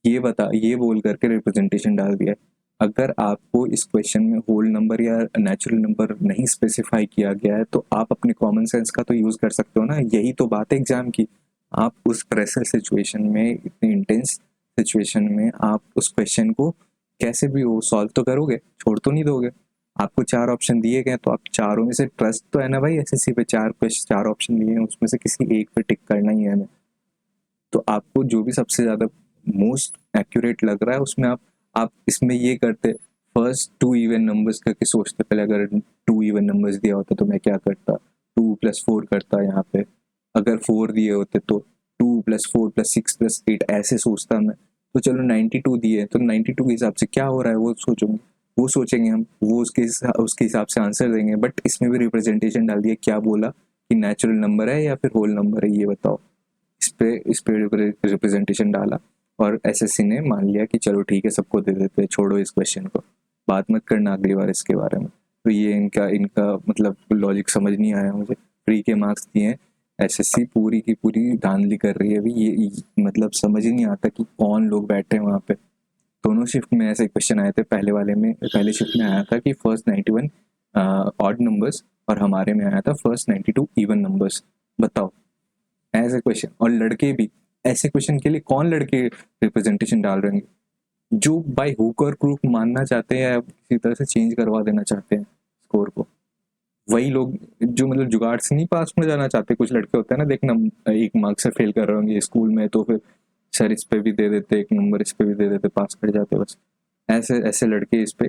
ये बता, ये बोल करके रिप्रेजेंटेशन डाल दिया है। अगर आपको इस क्वेश्चन में होल नंबर या नेचुरल नंबर नहीं स्पेसिफाई किया गया है तो आप अपने कॉमन सेंस का तो यूज कर सकते हो ना। यही तो बात है एग्जाम की। आप उस प्रेशर सिचुएशन में, इतनी इंटेंस सिचुएशन में आप उस क्वेश्चन को कैसे भी हो सॉल्व तो करोगे, छोड़ तो नहीं दोगे। आपको 4 ऑप्शन दिए गए तो आप चारों में से, ट्रस्ट तो है ना भाई एसएससी पे, 4 ऑप्शन दिए हैं उसमें से किसी एक पे टिक करना ही है हमें। तो आपको जो भी सबसे ज्यादा मोस्ट एक्यूरेट लग रहा है उसमें आप इसमें ये करते, फर्स्ट 2 इवन नंबर्स करके सोचते। पहले अगर 2 इवन नंबर्स दिया होता तो मैं क्या करता, 2 + 4 करता यहाँ पे। अगर 4 दिए होते तो 2 + 4 + 6 + 8 ऐसे सोचता मैं। तो चलो 92 दिए तो 92 के हिसाब से क्या हो रहा है वो सोचूंगे, वो सोचेंगे हम, वो उसके हिसाब से आंसर देंगे। बट इसमें भी रिप्रेजेंटेशन डाल दिया, क्या बोला कि नेचुरल नंबर है या फिर होल नंबर है, ये बताओ। इस पे रिप्रेजेंटेशन डाला और एसएससी ने मान लिया कि चलो ठीक है सबको दे देते हैं, छोड़ो इस क्वेश्चन को, बात मत करना अगली बार इसके बारे में। तो ये इनका इनका मतलब लॉजिक समझ नहीं आया मुझे। फ्री के मार्क्स दिए, एसएससी पूरी की पूरी धांधली कर रही है अभी। ये मतलब समझ ही नहीं आता कि कौन लोग बैठे हैं वहाँ पे। दोनों शिफ्ट में ऐसे क्वेश्चन आए थे, पहले वाले में, पहले शिफ्ट में आया था कि फर्स्ट 91 ऑड नंबर्स और हमारे में आया था फर्स्ट 92 इवन नंबर्स। बताओ ऐसे क्वेश्चन, और लड़के भी ऐसे क्वेश्चन के लिए कौन लड़के रिप्रेजेंटेशन डाल रहे हैं? जो बाय हुक और क्रूक मानना चाहते हैं या किसी तरह से चेंज करवा देना चाहते हैं स्कोर को, वही लोग जो मतलब जुगाड़ से नहीं पास में जाना चाहते। कुछ लड़के होते हैं ना, देखना एक मार्क्स से फेल कर रहे होंगे स्कूल में तो फिर सर इस पे भी दे देते, एक नंबर इस पे भी दे देते, पास कर जाते बस। ऐसे ऐसे लड़के इस पे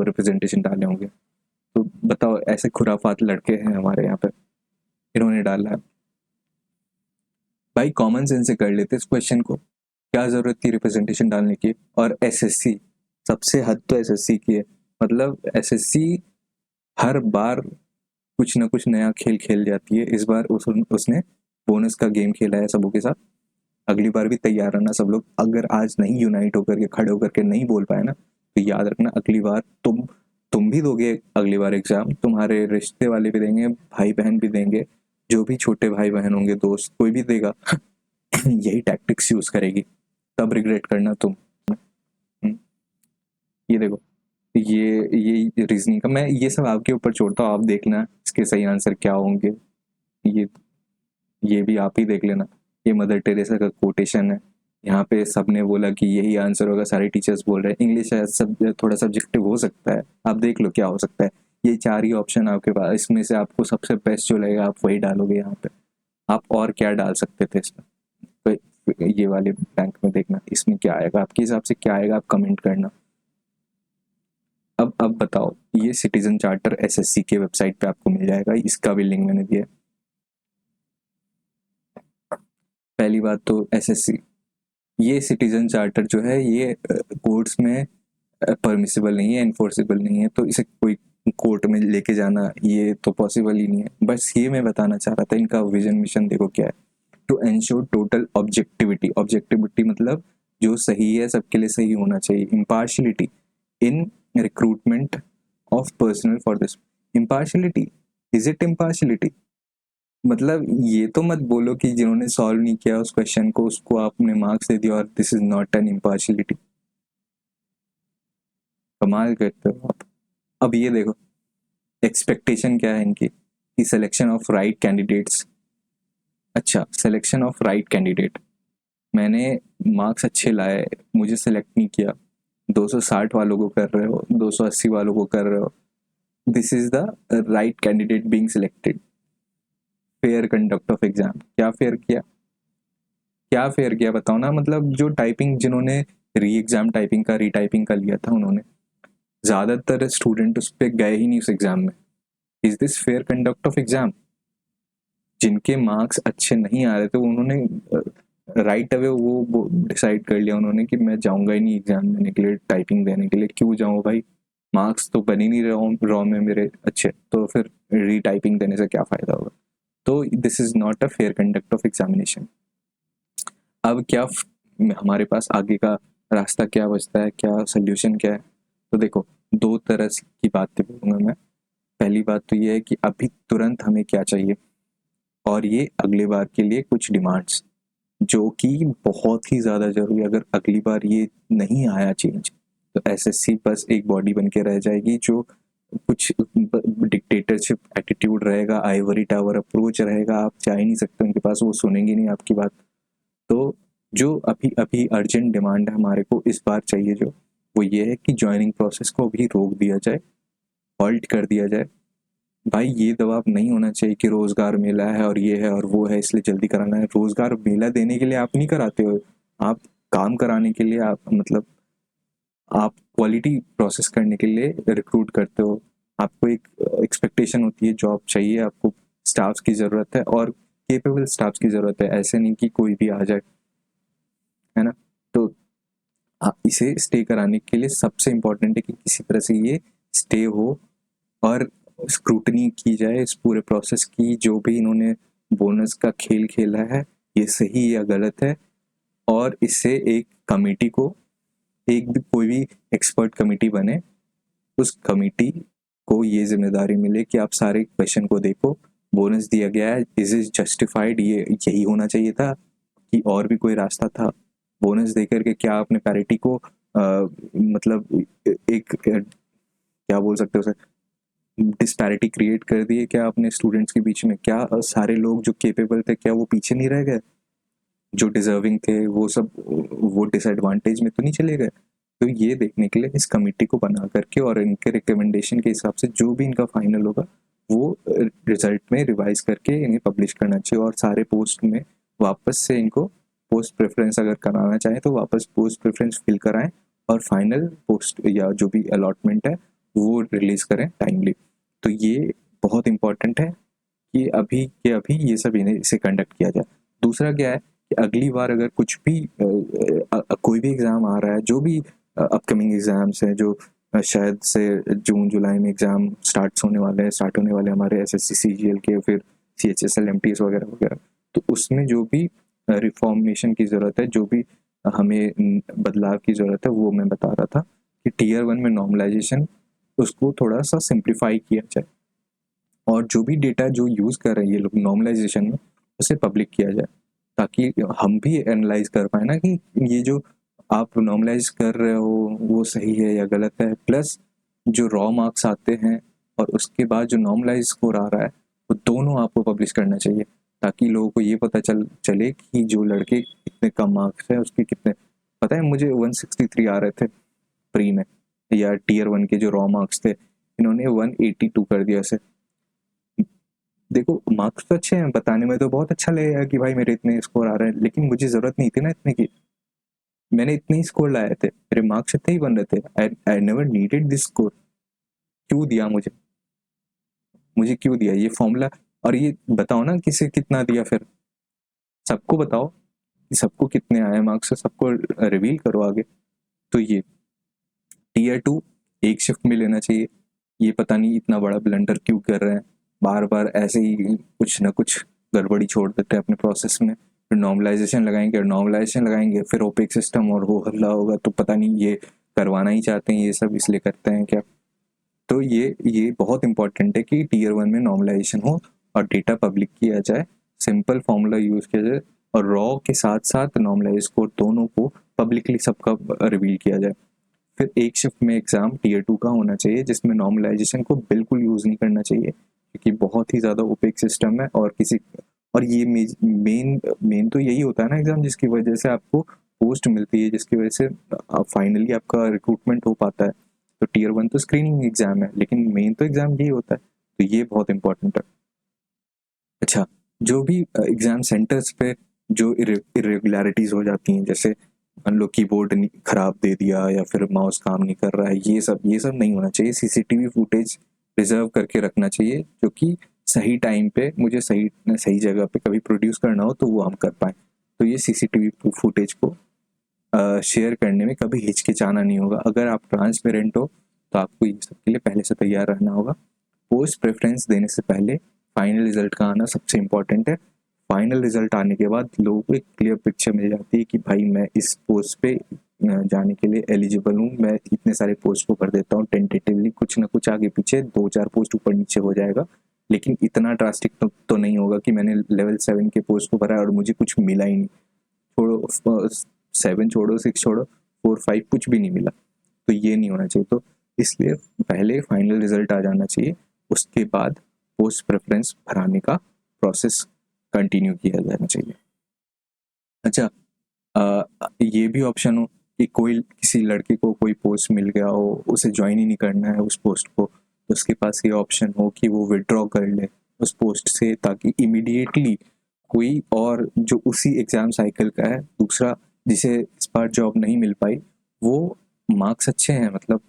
रिप्रेजेंटेशन डाले होंगे। तो बताओ, ऐसे खुराफात लड़के हैं हमारे यहाँ पे, इन्होंने डाला है। भाई कॉमन सेंस से कर लेते इस क्वेश्चन को, क्या जरूरत थी रिप्रेजेंटेशन डालने की? और एसएससी, सबसे हद तो एसएससी की है। मतलब एसएससी हर बार कुछ ना कुछ नया खेल खेल जाती है। इस बार उसने बोनस का गेम खेला है सबों के साथ। अगली बार भी तैयार रहना सब लोग। अगर आज नहीं यूनाइट होकर के, खड़े होकर के नहीं बोल पाए ना, तो याद रखना अगली बार तुम भी दोगे। अगली बार एग्जाम तुम्हारे रिश्ते वाले भी देंगे, भाई बहन भी देंगे, जो भी छोटे भाई बहन होंगे, दोस्त कोई भी देगा। यही टैक्टिक्स यूज करेगी, तब रिग्रेट करना तुम। ये देखो, ये रीजनिंग का मैं ये सब आपके ऊपर छोड़ता हूँ, आप देखना इसके सही आंसर क्या होंगे। ये ये भी आप ही देख लेना। ये मदर टेरेसा का कोटेशन है। यहाँ पे सबने बोला कि यही आंसर होगा, सारे टीचर्स बोल रहे हैं। इंग्लिश सब थोड़ा सब्जेक्टिव हो सकता है, आप देख लो क्या हो सकता है। ये 4 ही ऑप्शन आपके पास, इसमें से आपको सबसे बेस्ट जो लगेगा आप वही डालोगे यहाँ पे। आप और क्या डाल सकते थे इसमें? तो ये वाले बैंक में देखना इसमें क्या आएगा, आपके हिसाब से क्या आएगा, आप कमेंट करना। अब बताओ, ये सिटीजन चार्टर एसएससी के वेबसाइट पे आपको मिल जाएगा, इसका भी लिंक मैंने दिया है। पहली बात तो एसएससी, ये सिटीजन चार्टर जो है ये कोर्ट्स में परमिसिबल नहीं है, एनफोर्सेबल नहीं है। तो इसे कोई कोर्ट में लेके जाना ये तो पॉसिबल ही नहीं है। बस ये मैं बताना चाह रहा था, इनका विजन मिशन देखो क्या है। To ensure total objectivity, objectivity मतलब जो सही है सबके लिए सही होना चाहिए। Impartiality in recruitment of personnel for this. Impartiality, is it impartiality? मतलब ये तो मत बोलो कि जिन्होंने सॉल्व नहीं किया उस क्वेश्चन को उसको आपने मार्क्स दे दिया और this is not an impartiality. कमाल करते हो आप। अब ये देखो, एक्सपेक्टेशन क्या है इनकी कि सिलेक्शन ऑफ राइट कैंडिडेट्स। अच्छा, सिलेक्शन ऑफ राइट कैंडिडेट, मैंने मार्क्स अच्छे लाए, मुझे सिलेक्ट नहीं किया, 260 वालों को कर रहे हो, 280 वालों को कर रहे हो, this is the right candidate being selected. Fair conduct of exam, क्या फेयर किया, क्या फेयर किया बताओ ना। मतलब जो टाइपिंग, जिन्होंने री एग्जाम टाइपिंग का, रीटाइपिंग का लिया था, उन्होंने ज्यादातर स्टूडेंट उस पर गए ही नहीं उस एग्जाम में। Is this fair conduct of exam? जिनके मार्क्स अच्छे नहीं आ रहे थे उन्होंने राइट अवे वो डिसाइड कर लिया उन्होंने कि मैं जाऊंगा ही नहीं एग्जाम देने के लिए, टाइपिंग देने के लिए। क्यों जाऊँ भाई, मार्क्स तो बन ही नहीं रहे रॉ में मेरे अच्छे, तो फिर रीटाइपिंग देने से क्या फ़ायदा होगा? तो this is not a fair conduct of examination. अब क्या हमारे पास आगे का रास्ता क्या बचता है, क्या सोल्यूशन क्या है? तो देखो, दो तरह की बातें बोलूँगा मैं। पहली बात तो ये है कि अभी तुरंत हमें क्या चाहिए, और ये अगले बार के लिए कुछ डिमांड्स जो कि बहुत ही ज़्यादा ज़रूरी। अगर अगली बार ये नहीं आया चेंज, तो एसएससी बस एक बॉडी बन के रह जाएगी जो कुछ डिक्टेटरशिप एटीट्यूड रहेगा, आइवरी टावर अप्रोच रहेगा, आप जा ही नहीं सकते उनके पास, वो सुनेंगे नहीं आपकी बात। तो जो अभी अभी अर्जेंट डिमांड है हमारे को इस बार चाहिए जो, वो ये है कि ज्वाइनिंग प्रोसेस को अभी रोक दिया जाए, हॉल्ट कर दिया जाए। भाई ये दबाव नहीं होना चाहिए कि रोजगार मेला है और ये है और वो है इसलिए जल्दी कराना है। रोजगार मेला देने के लिए आप नहीं कराते हो, आप काम कराने के लिए, आप मतलब आप क्वालिटी प्रोसेस करने के लिए रिक्रूट करते हो। आपको एक एक्सपेक्टेशन होती है, जॉब चाहिए आपको, स्टाफ्स की ज़रूरत है और केपेबल स्टाफ्स की ज़रूरत है, ऐसे नहीं कि कोई भी आ जाए, है ना? तो इसे स्टे कराने के लिए सबसे इम्पोर्टेंट है कि किसी तरह से ये स्टे हो और स्क्रूटनी की जाए इस पूरे प्रोसेस की। जो भी इन्होंने बोनस का खेल खेला है, ये सही या गलत है, और इससे एक कमेटी को, एक भी कोई भी एक्सपर्ट कमेटी बने, उस कमेटी को ये जिम्मेदारी मिले कि आप सारे क्वेश्चन को देखो, बोनस दिया गया है, इज इज जस्टिफाइड, ये यही होना चाहिए था कि और भी कोई रास्ता था? बोनस देकर के क्या आपने पैरिटी को मतलब एक क्या बोल सकते हो सर, डिस्पैरिटी क्रिएट कर दी है क्या आपने स्टूडेंट्स के बीच में? क्या सारे लोग जो केपेबल थे क्या वो पीछे नहीं रह गए? जो डिजर्विंग थे वो सब वो डिसएडवांटेज में तो नहीं चले गए? तो ये देखने के लिए इस कमेटी को बना करके और इनके रिकमेंडेशन के हिसाब से जो भी इनका फाइनल होगा वो रिजल्ट में रिवाइज करके इन्हें पब्लिश करना चाहिए, और सारे पोस्ट में वापस से इनको पोस्ट प्रेफरेंस अगर कराना चाहें तो वापस पोस्ट प्रेफरेंस फिल कराएं, और फाइनल पोस्ट या जो भी अलॉटमेंट है वो रिलीज करें टाइमली। तो ये बहुत इंपॉर्टेंट है कि अभी के अभी ये सब इन्हें इसे कंडक्ट किया जाए। दूसरा क्या है कि अगली बार अगर कुछ भी कोई भी एग्ज़ाम आ रहा है, जो भी अपकमिंग एग्ज़ाम्स हैं जो शायद से जून जुलाई में एग्ज़ाम स्टार्ट होने वाले हमारे एसएससी सीजीएल के, फिर सीएचएसएल एमटीएस वगैरह वगैरह, तो उसमें जो भी रिफॉर्मेशन की ज़रूरत है, जो भी हमें बदलाव की ज़रूरत है, वो मैं बता रहा था कि टीयर 1 में नॉर्मलाइजेशन उसको थोड़ा सा सिंप्लीफाई किया जाए, और जो भी डेटा जो यूज़ कर रहे हैं ये लोग नॉर्मलाइजेशन में, उसे पब्लिक किया जाए, ताकि हम भी एनालाइज कर पाए ना कि ये जो आप नॉर्मलाइज कर रहे हो वो सही है या गलत है। प्लस जो रॉ मार्क्स आते हैं और उसके बाद जो नॉर्मलाइज स्कोर आ रहा है, वो दोनों आपको पब्लिश करना चाहिए, ताकि लोगों को ये पता चले कि जो लड़के कितने कम मार्क्स हैं उसके कितने। पता है मुझे 163 आ रहे थे प्री में, या टीयर 1 के जो रॉ मार्क्स थे इन्होंने 182 कर दिया से। देखो मार्क्स तो अच्छे हैं, बताने में तो बहुत अच्छा लगेगा कि भाई मेरे इतने स्कोर आ रहे हैं, लेकिन मुझे जरूरत नहीं थी ना इतने की। मैंने इतने ही स्कोर लाए थे, मेरे मार्क्स इतने ही बन रहे थे। I never needed this score. क्यों दिया मुझे, मुझे क्यों दिया ये फॉर्मूला? और ये बताओ ना किसे कितना दिया फिर, सबको बताओ कि सबको कितने आए मार्क्स, सबको रिवील करो आगे। तो ये टीयर 2 एक शिफ्ट में लेना चाहिए। ये पता नहीं इतना बड़ा ब्लंडर क्यों कर रहे हैं, बार बार ऐसे ही कुछ ना कुछ गड़बड़ी छोड़ देते हैं अपने प्रोसेस में। फिर नॉर्मलाइजेशन लगाएंगे फिर ओपेक सिस्टम और हो हल्ला होगा, तो पता नहीं ये करवाना ही चाहते हैं ये सब इसलिए करते हैं क्या? तो ये बहुत इंपॉर्टेंट है कि टीयर 1 में नॉर्मलाइजेशन हो और डेटा पब्लिक किया जाए, सिंपल फॉर्मूला यूज़ किया जाए, और रॉ के साथ साथ नॉर्मलाइज स्कोर दोनों को पब्लिकली सबका रिवील किया जाए। फिर एक शिफ्ट में एग्ज़ाम टीयर 2 का होना चाहिए जिसमें नॉर्मलाइजेशन को बिल्कुल यूज़ नहीं करना चाहिए, क्योंकि बहुत ही ज़्यादा ओपेक सिस्टम है। और ये मेन मेन तो यही होता है ना एग्ज़ाम, जिसकी वजह से आपको पोस्ट मिलती है, जिसकी वजह से फाइनली आपका रिक्रूटमेंट हो पाता है। तो टीयर 1 तो स्क्रीनिंग एग्ज़ाम है, लेकिन मेन तो एग्ज़ाम यही होता है, तो ये बहुत इंपॉर्टेंट है। अच्छा, जो भी एग्ज़ाम सेंटर्स पे जो इरेगुलरिटीज़ हो जाती हैं, जैसे मान लो कीबोर्ड खराब दे दिया या फिर माउस काम नहीं कर रहा है, ये सब नहीं होना चाहिए। सीसीटीवी फुटेज रिजर्व करके रखना चाहिए, जो कि सही टाइम पे मुझे सही जगह पे कभी प्रोड्यूस करना हो तो वो हम कर पाए। तो ये सीसीटीवी फुटेज को शेयर करने में कभी हिचकिचाना नहीं होगा। अगर आप ट्रांसपेरेंट हो तो आपको ये सब के लिए पहले से तैयार रहना होगा। पोस्ट प्रेफरेंस देने से पहले फाइनल रिजल्ट का आना सबसे इम्पॉर्टेंट है। फाइनल रिजल्ट आने के बाद लोगों को एक क्लियर पिक्चर मिल जाती है कि भाई मैं इस पोस्ट पे जाने के लिए एलिजिबल हूँ, मैं इतने सारे पोस्ट को कर देता हूँ टेंटेटिवली, कुछ ना कुछ आगे पीछे 2-4 पोस्ट ऊपर नीचे हो जाएगा, लेकिन इतना ड्रास्टिक तो नहीं होगा कि मैंने लेवल 7 के पोस्ट को भरा और मुझे कुछ मिला ही नहीं। छोड़ो 7 छोड़ो 6 छोड़ो 4 5 कुछ भी नहीं मिला, तो ये नहीं होना चाहिए। तो इसलिए पहले फाइनल रिजल्ट आ जाना चाहिए, उसके बाद पोस्ट प्रेफरेंस भराने का प्रोसेस कंटिन्यू किया जाना चाहिए। अच्छा, ये भी ऑप्शन हो कि कोई किसी लड़के को कोई पोस्ट मिल गया हो, उसे ज्वाइन ही नहीं करना है उस पोस्ट को, तो उसके पास ये ऑप्शन हो कि वो विड्रॉ कर ले उस पोस्ट से, ताकि इमीडिएटली कोई और जो उसी एग्ज़ाम साइकिल का है दूसरा, जिसे इस बार जॉब नहीं मिल पाई, वो मार्क्स अच्छे हैं, मतलब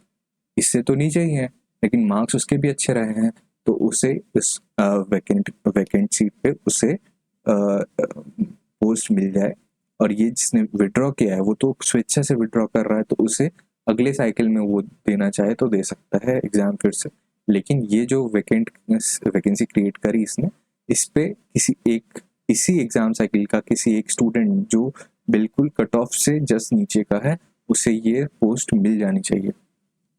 इससे तो नहीं चाहिए लेकिन मार्क्स उसके भी अच्छे रहे हैं, तो उसे उस वैकेंट सीट पे उसे पोस्ट मिल जाए। और ये जिसने विड्रॉ किया है वो तो स्वेच्छा से विड्रॉ कर रहा है, तो उसे अगले साइकिल में वो देना चाहे तो दे सकता है एग्ज़ाम फिर से। लेकिन ये जो वैकेंसी क्रिएट करी इसने, इस पे इसी एग्ज़ाम साइकिल का किसी एक स्टूडेंट जो बिल्कुल कट ऑफ से जस्ट नीचे का है, उसे ये पोस्ट मिल जानी चाहिए।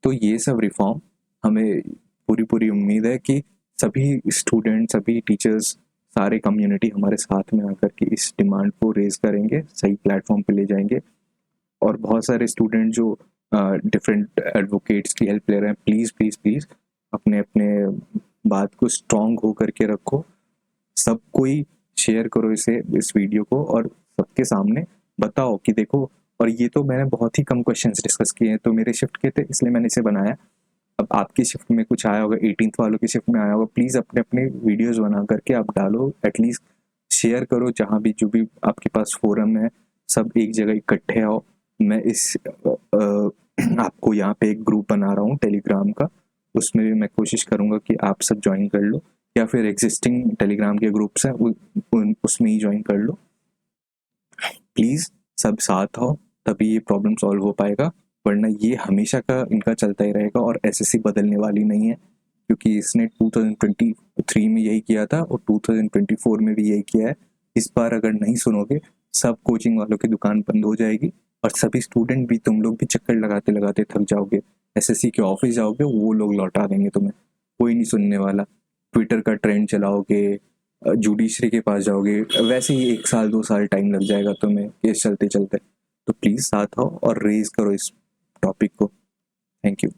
तो ये सब रिफॉर्म हमें पूरी उम्मीद है कि सभी स्टूडेंट, सभी टीचर्स, सारे कम्युनिटी हमारे साथ में आकर के इस डिमांड को रेज करेंगे, सही प्लेटफॉर्म पे ले जाएंगे। और बहुत सारे स्टूडेंट जो डिफरेंट एडवोकेट्स की हेल्प ले रहे हैं, प्लीज़ प्लीज़ प्लीज़ अपने अपने बात को स्ट्रॉन्ग हो करके रखो, सब कोई शेयर करो इस वीडियो को और सबके सामने बताओ कि देखो। और ये तो मैंने बहुत ही कम क्वेश्चंस डिस्कस किए हैं, तो मेरे शिफ्ट के थे इसलिए मैंने इसे बनाया। अब आपकी शिफ्ट में कुछ आया होगा, 18th वालों की शिफ्ट में आया होगा, प्लीज़ अपने अपने वीडियोस बना करके आप डालो, एटलीस्ट शेयर करो जहाँ भी, जो भी आपके पास फोरम है, सब एक जगह इकट्ठे आओ। मैं आपको यहाँ पे एक ग्रुप बना रहा हूँ टेलीग्राम का, उसमें भी मैं कोशिश करूँगा कि आप सब ज्वाइन कर लो, या फिर एग्जिस्टिंग टेलीग्राम के ग्रुप्स हैं उसमें ही ज्वाइन कर लो। प्लीज़ सब साथ आओ, तभी ये प्रॉब्लम सॉल्व हो पाएगा, वरना ये हमेशा का इनका चलता ही रहेगा और एसएससी बदलने वाली नहीं है, क्योंकि इसने 2023 में यही किया था और 2024 में भी यही किया है। इस बार अगर नहीं सुनोगे, सब कोचिंग वालों की दुकान बंद हो जाएगी और सभी स्टूडेंट भी, तुम लोग भी चक्कर लगाते लगाते थक जाओगे, एसएससी के ऑफिस जाओगे, वो लोग लौटा देंगे तुम्हें, कोई नहीं सुनने वाला। ट्विटर का ट्रेंड चलाओगे, जुडिशरी के पास जाओगे, वैसे ही 1 साल 2 साल टाइम लग जाएगा तुम्हें केस चलते चलते। तो प्लीज़ साथ आओ और रेज करो इस टॉपिक को। Thank you.